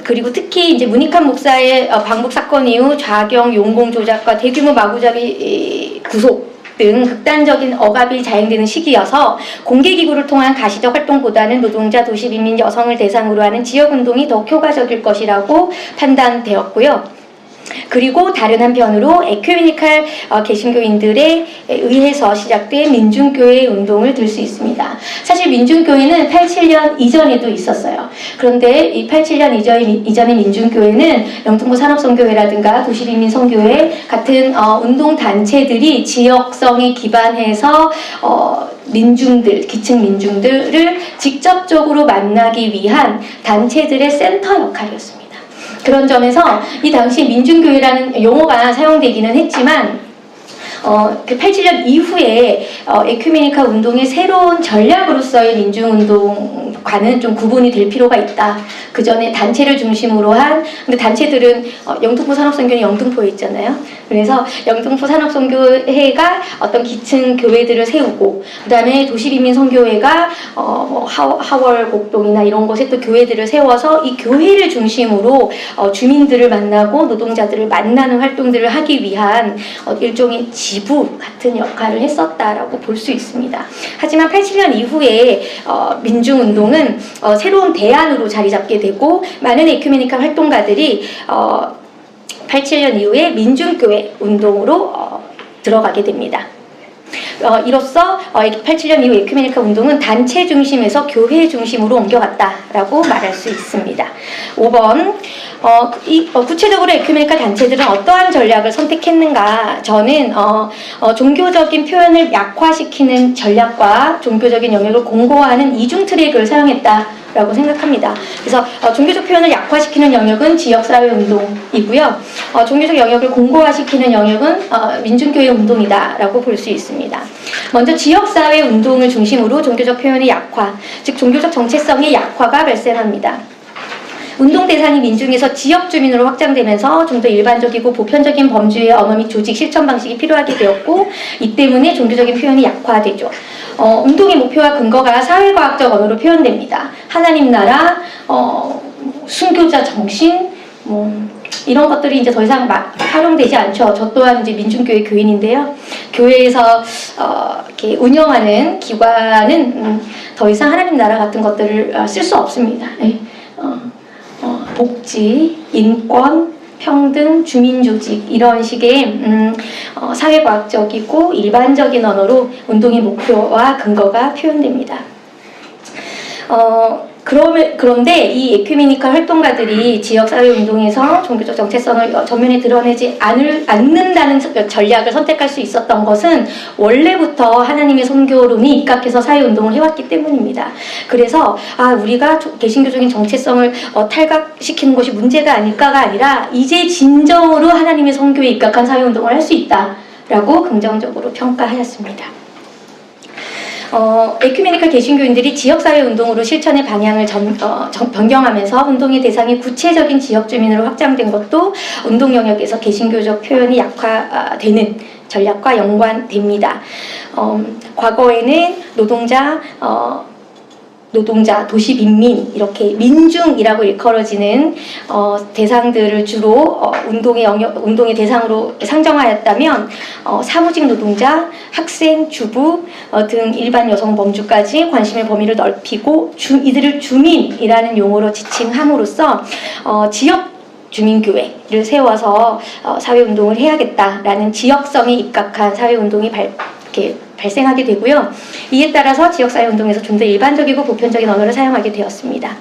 그리고 특히 이제 문익환 목사의 방북 사건 이후 좌경, 용공 조작과 대규모 마구잡이 구속 등 극단적인 억압이 자행되는 시기여서 공개기구를 통한 가시적 활동보다는 노동자, 도시빈민, 여성을 대상으로 하는 지역운동이 더 효과적일 것이라고 판단되었고요. 그리고 다른 한편으로 에큐메니칼 개신교인들에 의해서 시작된 민중교회 운동을 들 수 있습니다. 사실 민중교회는 87년 이전에도 있었어요. 그런데 이 87년 이전의 민중교회는 영등포 산업선교회라든가 도시빈민선교회 같은 운동단체들이 지역성에 기반해서 민중들, 기층 민중들을 직접적으로 만나기 위한 단체들의 센터 역할이었습니다. 그런 점에서 이 당시 민중교회라는 용어가 사용되기는 했지만 그 87년 이후에 에큐메니카 운동의 새로운 전략으로서의 민중운동과는 좀 구분이 될 필요가 있다. 그 전에 단체를 중심으로 근데 단체들은 영등포 산업선교는 영등포에 있잖아요. 그래서 영등포 산업선교회가 어떤 기층 교회들을 세우고, 그 다음에 도시빈민선교회가 하월곡동이나 이런 곳에 또 교회들을 세워서 이 교회를 중심으로 주민들을 만나고 노동자들을 만나는 활동들을 하기 위한 일종의 지부 같은 역할을 했었다라고 볼 수 있습니다. 하지만 87년 이후에 민중운동은 새로운 대안으로 자리 잡게 되고, 많은 에큐메니칼 활동가들이 87년 이후에 민중교회 운동으로 들어가게 됩니다. 이로써 87년 이후 에큐메니칼 운동은 단체 중심에서 교회 중심으로 옮겨갔다라고 말할 수 있습니다. 5번, 구체적으로 에큐메니칼 단체들은 어떠한 전략을 선택했는가? 저는 종교적인 표현을 약화시키는 전략과 종교적인 영역을 공고화하는 이중 트랙을 사용했다 라고 생각합니다. 그래서 종교적 표현을 약화시키는 영역은 지역사회 운동이고요. 종교적 영역을 공고화시키는 영역은 민중교회 운동이다 라고 볼 수 있습니다. 먼저 지역사회 운동을 중심으로 종교적 표현의 약화, 즉 종교적 정체성의 약화가 발생합니다. 운동 대상이 민중에서 지역 주민으로 확장되면서 좀 더 일반적이고 보편적인 범주의 언어 및 조직 실천 방식이 필요하게 되었고, 이 때문에 종교적인 표현이 약화되죠. 운동의 목표와 근거가 사회과학적 언어로 표현됩니다. 하나님 나라, 순교자 정신, 이런 것들이 이제 더 이상 활용되지 않죠. 저 또한 이제 민중교회 교인인데요. 교회에서 이렇게 운영하는 기관은 더 이상 하나님 나라 같은 것들을 쓸 수 없습니다. 네. 복지, 인권, 평등, 주민조직 이런 식의 사회과학적이고 일반적인 언어로 운동의 목표와 근거가 표현됩니다. 그런데 이 에큐메니칼 활동가들이 지역사회운동에서 종교적 정체성을 전면에 드러내지 않는다는 전략을 선택할 수 있었던 것은 원래부터 하나님의 선교론이 입각해서 사회운동을 해왔기 때문입니다. 그래서 우리가 개신교적인 정체성을 탈각시키는 것이 문제가 아닐까가 아니라 이제 진정으로 하나님의 선교에 입각한 사회운동을 할 수 있다라고 긍정적으로 평가하였습니다. 에큐메니칼 개신교인들이 지역사회 운동으로 실천의 방향을 변경하면서 운동의 대상이 구체적인 지역 주민으로 확장된 것도 운동 영역에서 개신교적 표현이 약화되는 전략과 연관됩니다. 과거에는 노동자, 도시 빈민, 이렇게 민중이라고 일컬어지는 대상들을 주로 운동의 대상으로 상정하였다면, 사무직 노동자, 학생, 주부 등 일반 여성 범주까지 관심의 범위를 넓히고 이들을 주민이라는 용어로 지칭함으로써 지역 주민교회를 세워서 사회운동을 해야겠다라는 지역성에 입각한 사회운동이 발생하게 되고요. 이에 따라서 지역사회운동에서 좀 더 일반적이고 보편적인 언어를 사용하게 되었습니다.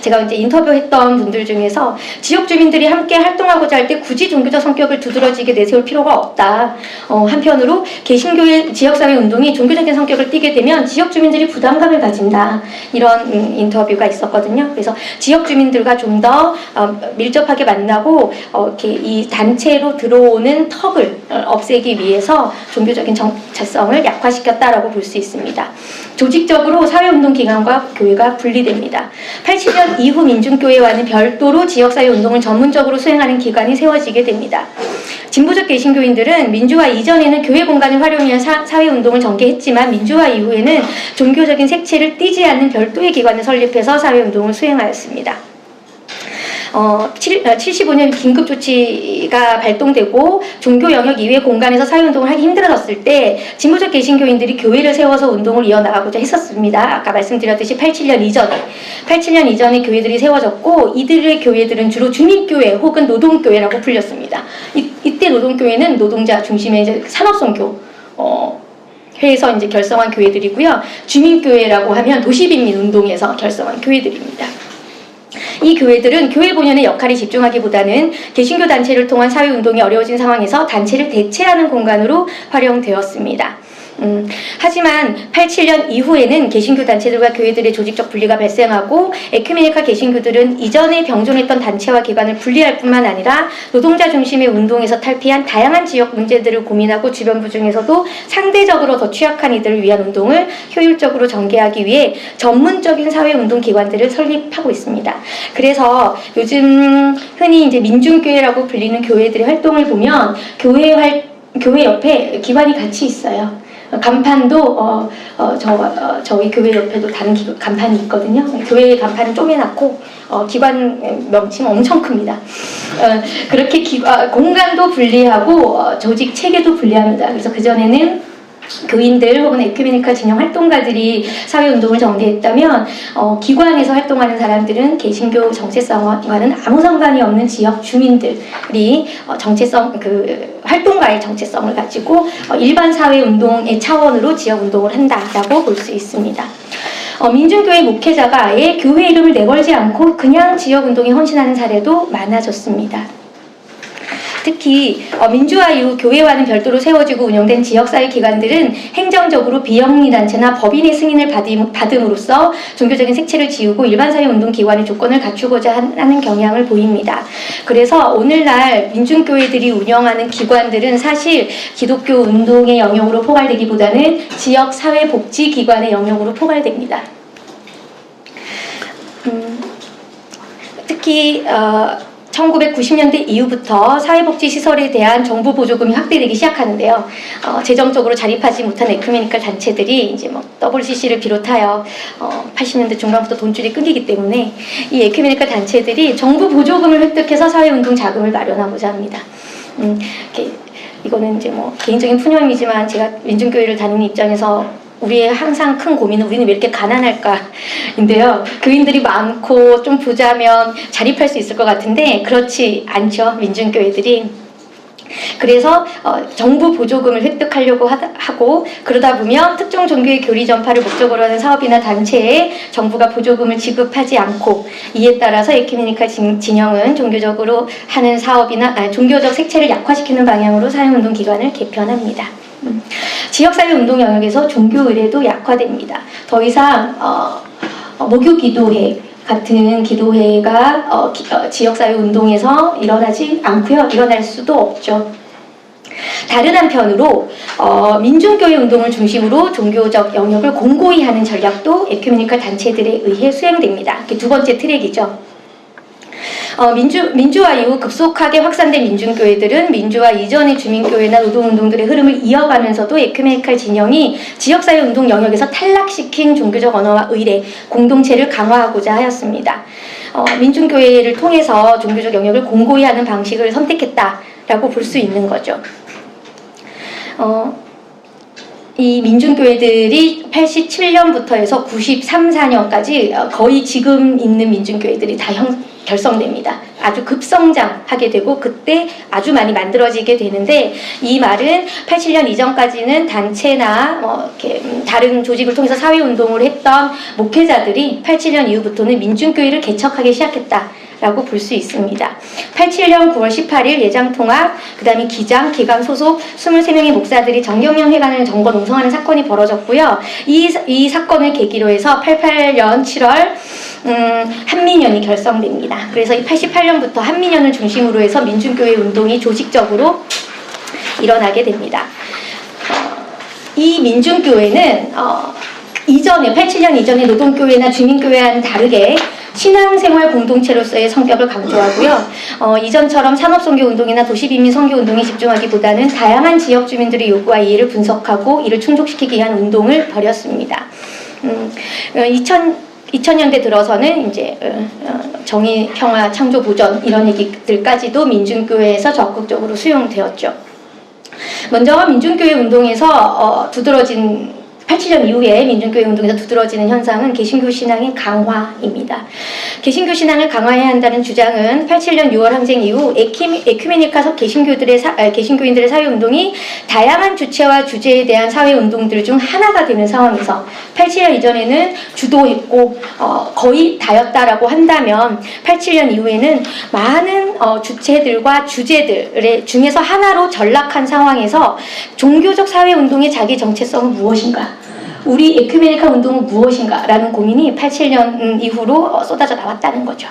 제가 이제 인터뷰했던 분들 중에서 지역 주민들이 함께 활동하고자 할 때 굳이 종교적 성격을 두드러지게 내세울 필요가 없다. 한편으로 개신교의 지역사회 운동이 종교적인 성격을 띠게 되면 지역 주민들이 부담감을 가진다. 이런 인터뷰가 있었거든요. 그래서 지역 주민들과 좀 더 밀접하게 만나고 이렇게 이 단체로 들어오는 턱을 없애기 위해서 종교적인 정체성을 약화시켰다라고 볼 수 있습니다. 조직적으로 사회운동 기관과 교회가 분리됩니다. 87년 이후 민중교회와는 별도로 지역사회 운동을 전문적으로 수행하는 기관이 세워지게 됩니다. 진보적 개신교인들은 민주화 이전에는 교회 공간을 활용해 사회운동을 전개했지만, 민주화 이후에는 종교적인 색채를 띠지 않는 별도의 기관을 설립해서 사회운동을 수행하였습니다. 75년 긴급조치가 발동되고 종교 영역 이외의 공간에서 사회운동을 하기 힘들어졌을 때 진보적 개신교인들이 교회를 세워서 운동을 이어나가고자 했었습니다. 아까 말씀드렸듯이 87년 이전에 교회들이 세워졌고 이들의 교회들은 주로 주민교회 혹은 노동교회라고 불렸습니다. 이때 노동교회는 노동자 중심의 이제 산업선교 회에서 이제 결성한 교회들이고요. 주민교회라고 하면 도시빈민운동에서 결성한 교회들입니다. 이 교회들은 교회 본연의 역할에 집중하기보다는 개신교 단체를 통한 사회운동이 어려워진 상황에서 단체를 대체하는 공간으로 활용되었습니다. 하지만 87년 이후에는 개신교 단체들과 교회들의 조직적 분리가 발생하고 에큐메니칼 개신교들은 이전에 병존했던 단체와 기관을 분리할 뿐만 아니라 노동자 중심의 운동에서 탈피한 다양한 지역 문제들을 고민하고 주변부 중에서도 상대적으로 더 취약한 이들을 위한 운동을 효율적으로 전개하기 위해 전문적인 사회운동 기관들을 설립하고 있습니다. 그래서 요즘 흔히 이제 민중교회라고 불리는 교회들의 활동을 보면 교회 옆에 기관이 같이 있어요. 간판도 저희 교회 옆에도 다른 간판이 있거든요. 교회 간판은 쪼개놨고 기관 명칭 엄청 큽니다. 그렇게 공간도 분리하고 조직 체계도 분리합니다. 그래서 그전에는 교인들 혹은 에큐메니칼 진영 활동가들이 사회운동을 정리했다면 기관에서 활동하는 사람들은 개신교 정체성과는 아무 상관이 없는 지역 주민들이 활동가의 정체성을 가지고 일반 사회운동의 차원으로 지역운동을 한다라고 볼 수 있습니다. 민중교회 목회자가 아예 교회 이름을 내걸지 않고 그냥 지역운동에 헌신하는 사례도 많아졌습니다. 특히 민주화 이후 교회와는 별도로 세워지고 운영된 지역사회 기관들은 행정적으로 비영리단체나 법인의 승인을 받음으로써 종교적인 색채를 지우고 일반 사회운동기관의 조건을 갖추고자 하는 경향을 보입니다. 그래서 오늘날 민중교회들이 운영하는 기관들은 사실 기독교 운동의 영역으로 포괄되기보다는 지역사회복지기관의 영역으로 포괄됩니다. 특히 1990년대 이후부터 사회복지시설에 대한 정부 보조금이 확대되기 시작하는데요. 재정적으로 자립하지 못한 에큐메니칼 단체들이 이제 WCC를 비롯하여 80년대 중반부터 돈줄이 끊기기 때문에 이 에큐메니칼 단체들이 정부 보조금을 획득해서 사회운동 자금을 마련하고자 합니다. 이거는 이제 개인적인 푸념이지만 제가 민중교회를 다니는 입장에서 우리의 항상 큰 고민은 우리는 왜 이렇게 가난할까인데요. 교인들이 많고 좀 부자면 자립할 수 있을 것 같은데 그렇지 않죠. 민중교회들이. 그래서 정부 보조금을 획득하려고 하고 그러다 보면 특정 종교의 교리 전파를 목적으로 하는 사업이나 단체에 정부가 보조금을 지급하지 않고 이에 따라서 에큐메니칼 진영은 종교적으로 하는 사업이나 종교적 색채를 약화시키는 방향으로 사회운동 기관을 개편합니다. 지역사회운동 영역에서 종교의례도 약화됩니다. 더 이상 목요기도회 같은 기도회가 지역사회운동에서 일어나지 않고요. 일어날 수도 없죠. 다른 한편으로 민중교회 운동을 중심으로 종교적 영역을 공고히 하는 전략도 에큐메니칼 단체들에 의해 수행됩니다. 이게 두 번째 트랙이죠. 민주화 이후 급속하게 확산된 민중교회들은 민주화 이전의 주민교회나 노동운동들의 흐름을 이어가면서도 에큐메니칼 진영이 지역사회운동 영역에서 탈락시킨 종교적 언어와 의례, 공동체를 강화하고자 하였습니다. 민중교회를 통해서 종교적 영역을 공고히 하는 방식을 선택했다라고 볼 수 있는 거죠. 이 민중교회들이 87년부터 해서 93, 4년까지 거의 지금 있는 민중교회들이 다 결성됩니다. 아주 급성장하게 되고 그때 아주 많이 만들어지게 되는데 이 말은 87년 이전까지는 단체나 이렇게 다른 조직을 통해서 사회운동을 했던 목회자들이 87년 이후부터는 민중교회를 개척하기 시작했다라고 볼 수 있습니다. 87년 9월 18일 예장통합, 그 다음에 기장, 기강 소속 23명의 목사들이 정경련 회관을 점거 농성하는 사건이 벌어졌고요. 이 사건을 계기로 해서 88년 7월 한민연이 결성됩니다. 그래서 이 88년부터 한민연을 중심으로 해서 민중교회 운동이 조직적으로 일어나게 됩니다. 이 민중교회는 87년 이전의 노동교회나 주민교회와는 다르게 신앙생활 공동체로서의 성격을 강조하고요. 이전처럼 산업선교운동이나 도시빈민선교운동에 집중하기보다는 다양한 지역 주민들의 요구와 이해를 분석하고 이를 충족시키기 위한 운동을 벌였습니다. 2000년대 들어서는 이제 정의, 평화, 창조, 보전 이런 얘기들까지도 민중교회에서 적극적으로 수용되었죠. 먼저 민중교회 운동에서 두드러진 87년 이후에 민중교회 운동에서 두드러지는 현상은 개신교 신앙의 강화입니다. 개신교 신앙을 강화해야 한다는 주장은 87년 6월 항쟁 이후 에큐메니카 개신교인들의 사회운동이 다양한 주체와 주제에 대한 사회운동들 중 하나가 되는 상황에서 87년 이전에는 주도했고 거의 다였다라고 한다면 87년 이후에는 많은 주체들과 주제들 중에서 하나로 전락한 상황에서 종교적 사회운동의 자기 정체성은 무엇인가? 우리 에큐메니카 운동은 무엇인가? 라는 고민이 87년 이후로 쏟아져 나왔다는 거죠.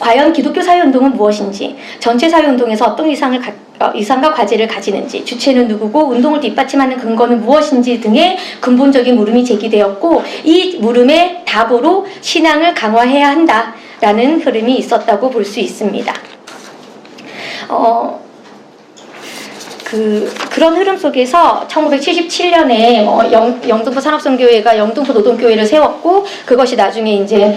과연 기독교 사회운동은 무엇인지, 전체 사회운동에서 어떤 이상과 과제를 가지는지, 주체는 누구고 운동을 뒷받침하는 근거는 무엇인지 등의 근본적인 물음이 제기되었고, 이 물음의 답으로 신앙을 강화해야 한다라는 흐름이 있었다고 볼 수 있습니다. 그런 흐름 속에서 1977년에 영등포 산업선교회가 영등포 노동교회를 세웠고, 그것이 나중에 이제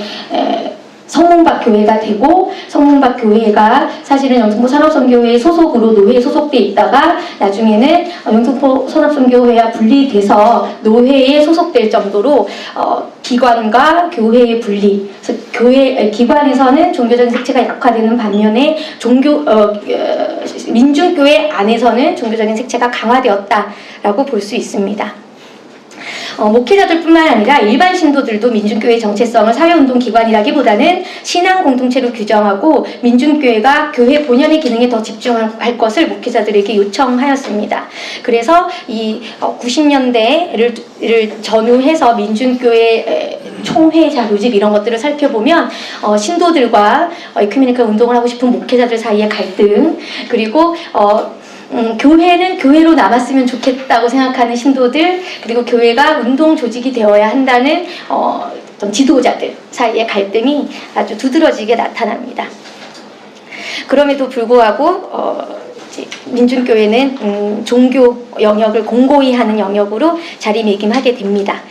성문박 교회가 되고, 성문박 교회가 사실은 영등포 산업선교회 소속으로 노회에 소속돼 있다가 나중에는 영등포 산업선교회와 분리돼서 노회에 소속될 정도로 기관과 교회의 분리, 그래서 기관에서는 종교적인 색채가 약화되는 반면에 민중교회 안에서는 종교적인 색채가 강화되었다라고 볼 수 있습니다. 목회자들뿐만 아니라 일반 신도들도 민중교회의 정체성을 사회운동 기관이라기보다는 신앙 공동체로 규정하고 민중교회가 교회 본연의 기능에 더 집중할 것을 목회자들에게 요청하였습니다. 그래서 이 90년대를 전후해서 민중교회 총회자 요집 이런 것들을 살펴보면 신도들과 에큐메니컬 운동을 하고 싶은 목회자들 사이의 갈등, 그리고 교회는 교회로 남았으면 좋겠다고 생각하는 신도들, 그리고 교회가 운동 조직이 되어야 한다는 어떤 지도자들 사이의 갈등이 아주 두드러지게 나타납니다. 그럼에도 불구하고 민중교회는 종교 영역을 공고히 하는 영역으로 자리매김하게 됩니다.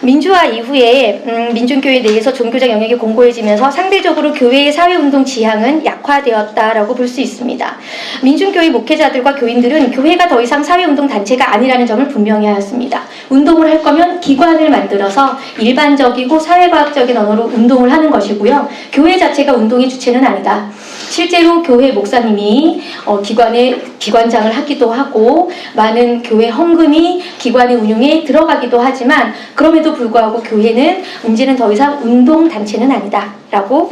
민주화 이후에 민중교회 내에서 종교적 영역이 공고해지면서 상대적으로 교회의 사회운동 지향은 약화되었다라고 볼 수 있습니다. 민중교회 목회자들과 교인들은 교회가 더 이상 사회운동 단체가 아니라는 점을 분명히 하였습니다. 운동을 할 거면 기관을 만들어서 일반적이고 사회과학적인 언어로 운동을 하는 것이고요. 교회 자체가 운동의 주체는 아니다. 실제로 교회 목사님이 기관의 기관장을 하기도 하고 많은 교회 헌금이 기관의 운용에 들어가기도 하지만, 그럼에도 불구하고 교회는 이제는 더 이상 운동단체는 아니다 라고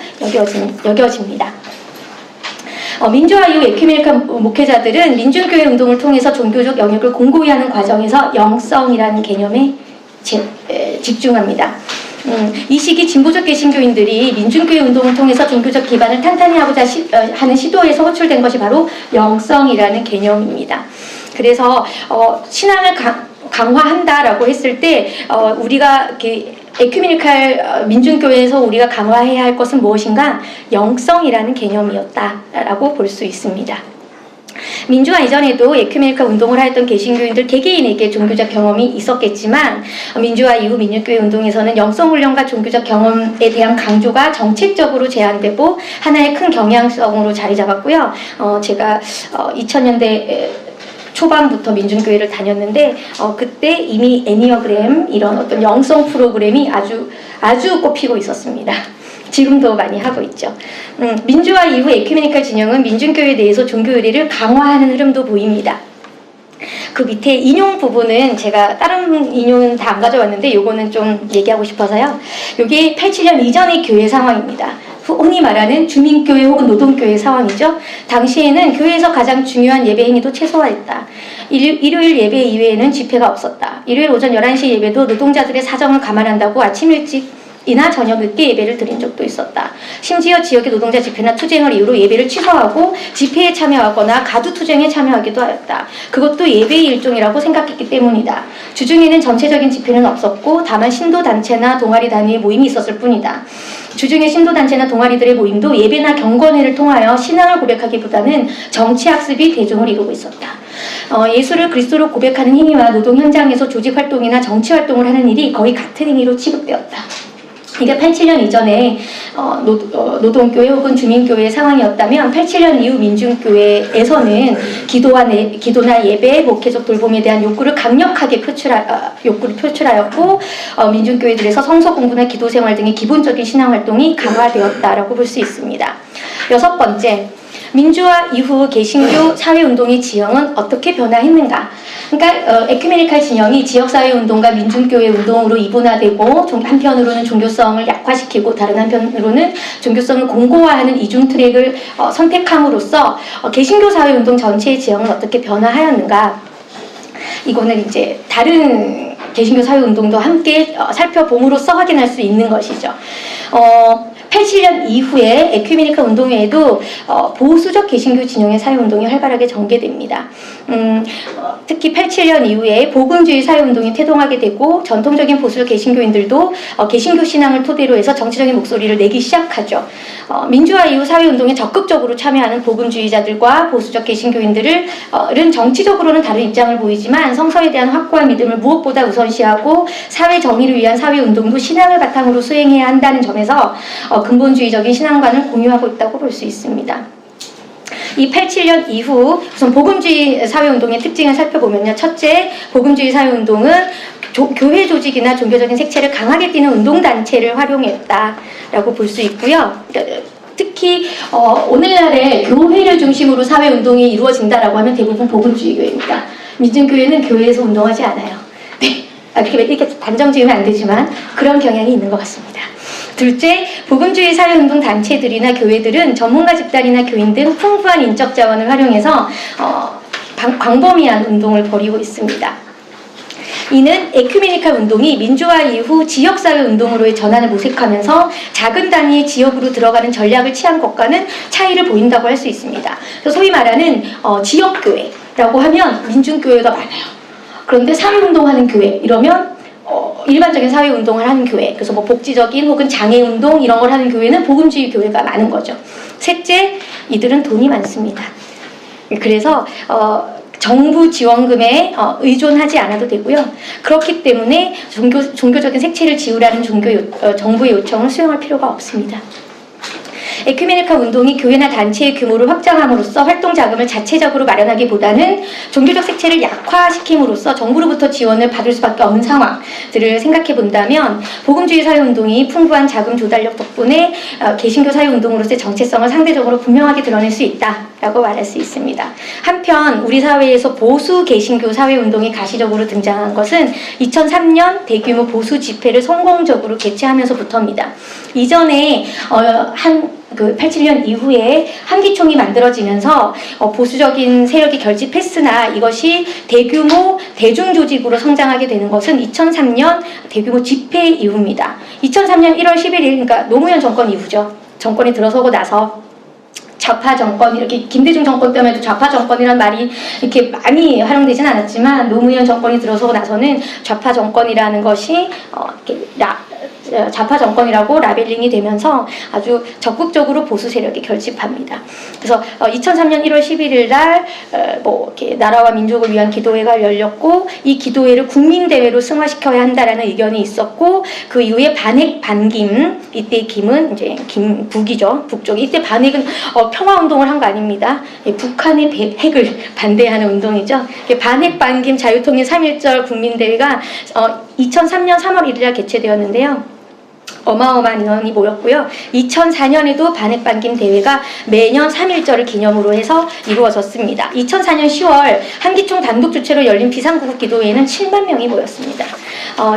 여겨집니다. 민주화 이후 에큐메니컬 목회자들은 민중교회 운동을 통해서 종교적 영역을 공고히 하는 과정에서 영성이라는 개념에 집중합니다. 이 시기 진보적 개신교인들이 민중교회 운동을 통해서 종교적 기반을 탄탄히 하고자 하는 시도에서 호출된 것이 바로 영성이라는 개념입니다. 그래서 신앙을 강화한다라고 했을 때 우리가 이렇게 에큐메니컬 민중교회에서 우리가 강화해야 할 것은 무엇인가? 영성이라는 개념이었다라고 볼 수 있습니다. 민주화 이전에도 에큐메니컬 운동을 하였던 개신교인들 개개인에게 종교적 경험이 있었겠지만, 민주화 이후 민중교회 운동에서는 영성훈련과 종교적 경험에 대한 강조가 정책적으로 제한되고 하나의 큰 경향성으로 자리 잡았고요. 제가 2000년대 초반부터 민중교회를 다녔는데 그때 이미 애니어그램 이런 어떤 영성 프로그램이 아주 꼽히고 있었습니다. 지금도 많이 하고 있죠. 민주화 이후 에큐메니컬 진영은 민중교회 내에서 종교 의례를 강화하는 흐름도 보입니다. 그 밑에 인용 부분은 제가 다른 인용은 다 안 가져왔는데 요거는 좀 얘기하고 싶어서요. 요게 87년 이전의 교회 상황입니다. 흔히 말하는 주민교회 혹은 노동교회 상황이죠. 당시에는 교회에서 가장 중요한 예배 행위도 최소화했다. 일요일 예배 이외에는 집회가 없었다. 일요일 오전 11시 예배도 노동자들의 사정을 감안한다고 아침 일찍 이나 저녁 늦게 예배를 드린 적도 있었다. 심지어 지역의 노동자 집회나 투쟁을 이유로 예배를 취소하고 집회에 참여하거나 가두투쟁에 참여하기도 하였다. 그것도 예배의 일종이라고 생각했기 때문이다. 주중에는 전체적인 집회는 없었고 다만 신도단체나 동아리 단위의 모임이 있었을 뿐이다. 주중에 신도단체나 동아리들의 모임도 예배나 경건회를 통하여 신앙을 고백하기보다는 정치학습이 대중을 이루고 있었다. 예수를 그리스도로 고백하는 행위와 노동 현장에서 조직활동이나 정치활동을 하는 일이 거의 같은 행위로 취급되었다. 이게 87년 이전에 노동교회 혹은 주민교회의 상황이었다면 87년 이후 민중교회에서는 기도나 예배, 목회적 돌봄에 대한 욕구를 강력하게 표출하였고 민중교회들에서 성서 공부나 기도 생활 등의 기본적인 신앙활동이 강화되었다라고 볼 수 있습니다. 6번째, 민주화 이후 개신교 사회운동의 지형은 어떻게 변화했는가? 그러니까 에큐메니칼 진영이 지역사회운동과 민중교회 운동으로 이분화되고 한편으로는 종교성을 약화시키고 다른 한편으로는 종교성을 공고화하는 이중 트랙을 선택함으로써 개신교 사회운동 전체의 지형은 어떻게 변화하였는가? 이거는 이제 다른 개신교 사회운동도 함께 살펴봄으로써 확인할 수 있는 것이죠. 87년 이후에 에큐메니칼 운동 외에도 보수적 개신교 진영의 사회운동이 활발하게 전개됩니다. 특히 87년 이후에 복음주의 사회운동이 태동하게 되고 전통적인 보수 개신교인들도 개신교 신앙을 토대로 해서 정치적인 목소리를 내기 시작하죠. 민주화 이후 사회운동에 적극적으로 참여하는 복음주의자들과 보수적 개신교인들은 정치적으로는 다른 입장을 보이지만 성서에 대한 확고한 믿음을 무엇보다 우선시하고 사회 정의를 위한 사회운동도 신앙을 바탕으로 수행해야 한다는 점에서 근본주의적인 신앙관을 공유하고 있다고 볼 수 있습니다. 이 87년 이후 우선 복음주의 사회운동의 특징을 살펴보면요. 첫째, 복음주의 사회운동은 교회 조직이나 종교적인 색채를 강하게 띠는 운동단체를 활용했다라고 볼 수 있고요. 특히 오늘날의 교회를 중심으로 사회운동이 이루어진다라고 하면 대부분 복음주의 교회입니다. 민중교회는 교회에서 운동하지 않아요. 네, 이렇게 단정 지으면 안 되지만 그런 경향이 있는 것 같습니다. 둘째, 복음주의 사회운동 단체들이나 교회들은 전문가 집단이나 교인 등 풍부한 인적 자원을 활용해서 광범위한 운동을 벌이고 있습니다. 이는 에큐메니칼 운동이 민주화 이후 지역사회 운동으로의 전환을 모색하면서 작은 단위의 지역으로 들어가는 전략을 취한 것과는 차이를 보인다고 할 수 있습니다. 그래서 소위 말하는 지역교회라고 하면 민중교회가 많아요. 그런데 사회운동하는 교회 이러면 일반적인 사회운동을 하는 교회, 그래서 뭐 복지적인 혹은 장애운동 이런 걸 하는 교회는 복음주의 교회가 많은 거죠. 셋째, 이들은 돈이 많습니다. 그래서 정부 지원금에 의존하지 않아도 되고요. 그렇기 때문에 종교적인 색채를 지우라는 정부의 요청을 수용할 필요가 없습니다. 에큐메니칼 운동이 교회나 단체의 규모를 확장함으로써 활동 자금을 자체적으로 마련하기보다는 종교적 색채를 약화시킴으로써 정부로부터 지원을 받을 수밖에 없는 상황들을 생각해 본다면 복음주의 사회운동이 풍부한 자금 조달력 덕분에 개신교 사회운동으로서의 정체성을 상대적으로 분명하게 드러낼 수 있다라고 말할 수 있습니다. 한편 우리 사회에서 보수 개신교 사회운동이 가시적으로 등장한 것은 2003년 대규모 보수 집회를 성공적으로 개최하면서부터입니다. 이전에 87년 이후에 한기총이 만들어지면서 보수적인 세력이 결집했으나 이것이 대규모 대중조직으로 성장하게 되는 것은 2003년 대규모 집회 이후입니다. 2003년 1월 11일, 그러니까 노무현 정권 이후죠. 정권이 들어서고 나서 좌파 정권, 이렇게 김대중 정권 때문에도 좌파 정권이란 말이 이렇게 많이 활용되진 않았지만 노무현 정권이 들어서고 나서는 좌파 정권이라는 것이 좌파 정권이라고 라벨링이 되면서 아주 적극적으로 보수 세력이 결집합니다. 그래서 2003년 1월 11일 날 이렇게 나라와 민족을 위한 기도회가 열렸고 이 기도회를 국민대회로 승화시켜야 한다라는 의견이 있었고 그 이후에 반핵 반김, 이때 김은 이제 북이죠. 북쪽. 이때 반핵은 평화운동을 한 거 아닙니다. 북한의 핵을 반대하는 운동이죠. 반핵 반김 자유통일 3.1절 국민대회가 2003년 3월 1일 날 개최되었는데요. 어마어마한 인원이 모였고요. 2004년에도 반핵 반김 대회가 매년 3.1절을 기념으로 해서 이루어졌습니다. 2004년 10월 한기총 단독 주최로 열린 비상구국 기도회에는 7만 명이 모였습니다.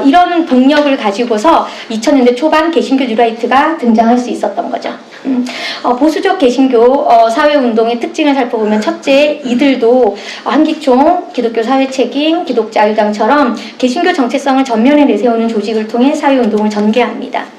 이런 동력을 가지고서 2000년대 초반 개신교 뉴라이트가 등장할 수 있었던 거죠. 보수적 개신교 사회운동의 특징을 살펴보면 첫째, 이들도 한기총, 기독교 사회책임, 기독자유당처럼 개신교 정체성을 전면에 내세우는 조직을 통해 사회운동을 전개합니다.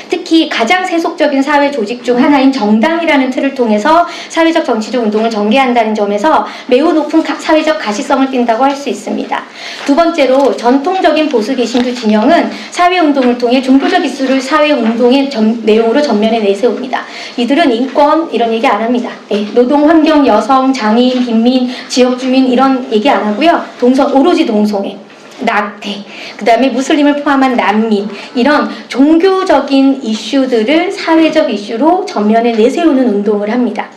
특히 가장 세속적인 사회 조직 중 하나인 정당이라는 틀을 통해서 사회적 정치적 운동을 전개한다는 점에서 매우 높은 사회적 가시성을 띈다고 할 수 있습니다. 두 번째로 전통적인 보수 개신교 진영은 사회운동을 통해 종교적 이슈를 사회운동의 내용으로 전면에 내세웁니다. 이들은 인권 이런 얘기 안 합니다. 노동, 환경, 여성, 장애인, 빈민, 지역주민 이런 얘기 안 하고요. 오로지 동성애. 낙태, 그 다음에 무슬림을 포함한 난민, 이런 종교적인 이슈들을 사회적 이슈로 전면에 내세우는 운동을 합니다.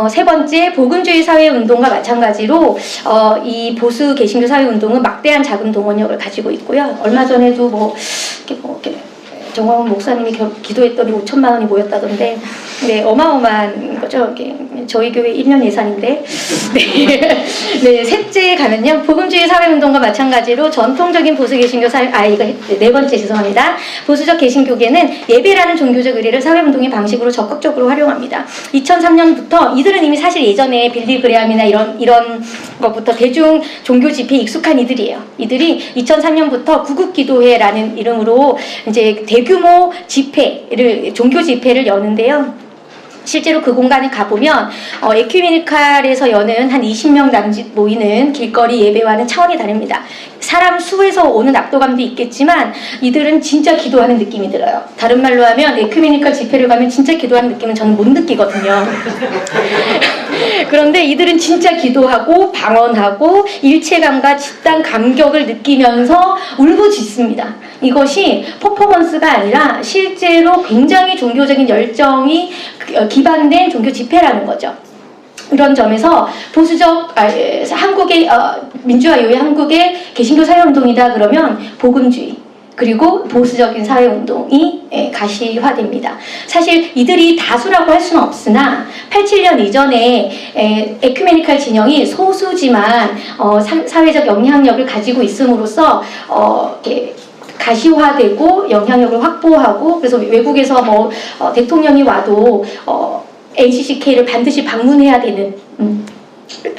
세 번째, 복음주의 사회운동과 마찬가지로 이 보수 개신교 사회운동은 막대한 자금 동원력을 가지고 있고요. 얼마 전에도 이렇게 정광훈 목사님이 기도했더니 5천만 원이 모였다던데, 네, 어마어마한 거죠. 저희 교회 1년 예산인데. 네. 네, 셋째 가면요. 복음주의 사회운동과 마찬가지로 전통적인 보수 개신교 이거 네 번째 죄송합니다. 보수적 개신교계는 예배라는 종교적 의례를 사회운동의 방식으로 적극적으로 활용합니다. 2003년부터 이들은 이미 사실 예전에 빌리 그레함이나 이런 것부터 대중 종교 집회에 익숙한 이들이에요. 이들이 2003년부터 구국기도회라는 이름으로 이제 대규모 종교 집회를 여는데요. 실제로 그 공간에 가보면 에큐메니칼에서 여는 한 20명 남짓 모이는 길거리 예배와는 차원이 다릅니다. 사람 수에서 오는 압도감도 있겠지만 이들은 진짜 기도하는 느낌이 들어요. 다른 말로 하면 에큐메니칼 집회를 가면 진짜 기도하는 느낌은 저는 못 느끼거든요. 그런데 이들은 진짜 기도하고 방언하고 일체감과 집단 감격을 느끼면서 울부짖습니다. 이것이 퍼포먼스가 아니라 실제로 굉장히 종교적인 열정이 기반된 종교 집회라는 거죠. 이런 점에서 보수적 한국의 민주화 이후의 한국의 개신교 사회운동이다 그러면 복음주의 그리고 보수적인 사회운동이 가시화됩니다. 사실 이들이 다수라고 할 수는 없으나 87년 이전에 에큐메니칼 진영이 소수지만 사회적 영향력을 가지고 있음으로써 가시화되고 영향력을 확보하고, 그래서 외국에서 대통령이 와도 NCCK를 반드시 방문해야 되는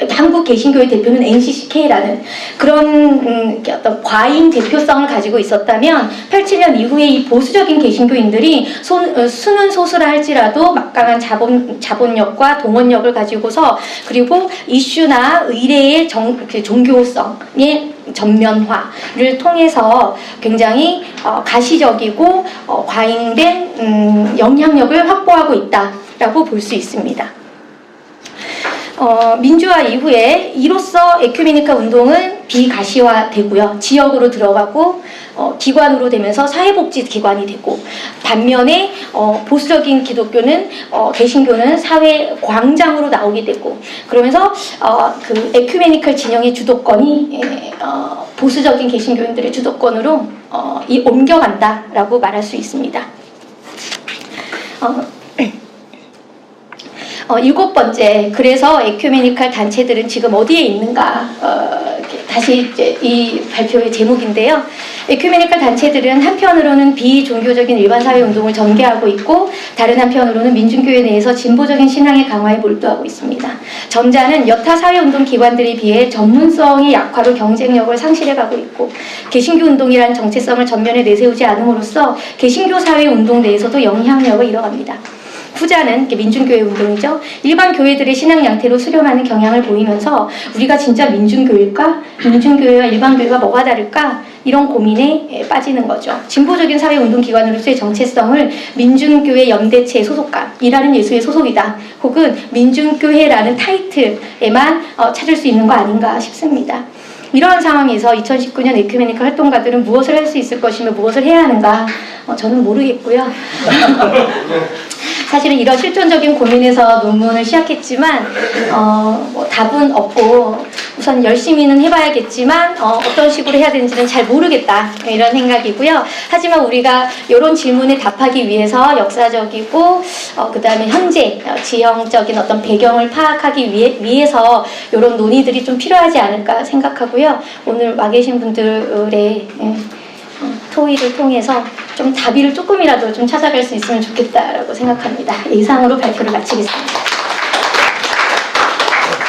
한국 개신교의 대표는 NCCK라는 그런 어떤 과잉 대표성을 가지고 있었다면 87년 이후에 이 보수적인 개신교인들이 수는 소수라 할지라도 막강한 자본력과 동원력을 가지고서 그리고 이슈나 의례의 종교성의 전면화를 통해서 굉장히 가시적이고 과잉된 영향력을 확보하고 있다라고 볼 수 있습니다. 민주화 이후에 이로써 에큐메니칼 운동은 비가시화되고요. 지역으로 들어가고 기관으로 되면서 사회복지 기관이 되고, 반면에 보수적인 기독교는 개신교는 사회 광장으로 나오게 되고, 그러면서 그 에큐메니칼 진영의 주도권이 보수적인 개신교인들의 주도권으로 옮겨간다라고 말할 수 있습니다. 일곱 번째, 그래서 에큐메니칼 단체들은 지금 어디에 있는가? 다시 이제 이 발표의 제목인데요. 에큐메니칼 단체들은 한편으로는 비종교적인 일반 사회 운동을 전개하고 있고, 다른 한편으로는 민중교회 내에서 진보적인 신앙의 강화에 몰두하고 있습니다. 전자는 여타 사회 운동 기관들에 비해 전문성의 약화로 경쟁력을 상실해가고 있고, 개신교 운동이라는 정체성을 전면에 내세우지 않음으로써 개신교 사회 운동 내에서도 영향력을 잃어갑니다. 후자는 민중교회 운동이죠. 일반 교회들의 신앙 양태로 수렴하는 경향을 보이면서 우리가 진짜 민중교회일까? 민중교회와 일반 교회가 뭐가 다를까? 이런 고민에 빠지는 거죠. 진보적인 사회운동기관으로서의 정체성을 민중교회 연대체 소속감이라는 예수의 소속이다, 혹은 민중교회라는 타이틀에만 찾을 수 있는 거 아닌가 싶습니다. 이러한 상황에서 2019년 에큐메니칼 활동가들은 무엇을 할 수 있을 것이며 무엇을 해야 하는가? 저는 모르겠고요. 사실은 이런 실존적인 고민에서 논문을 시작했지만 답은 없고, 우선 열심히는 해봐야겠지만 어떤 식으로 해야 되는지는 잘 모르겠다, 이런 생각이고요. 하지만 우리가 이런 질문에 답하기 위해서 역사적이고 그 다음에 현재 지형적인 어떤 배경을 파악하기 위해서 이런 논의들이 좀 필요하지 않을까 생각하고요. 오늘 와 계신 분들의 토의를 통해서 좀 답을 조금이라도 좀 찾아갈 수 있으면 좋겠다라고 생각합니다. 이상으로 발표를 마치겠습니다.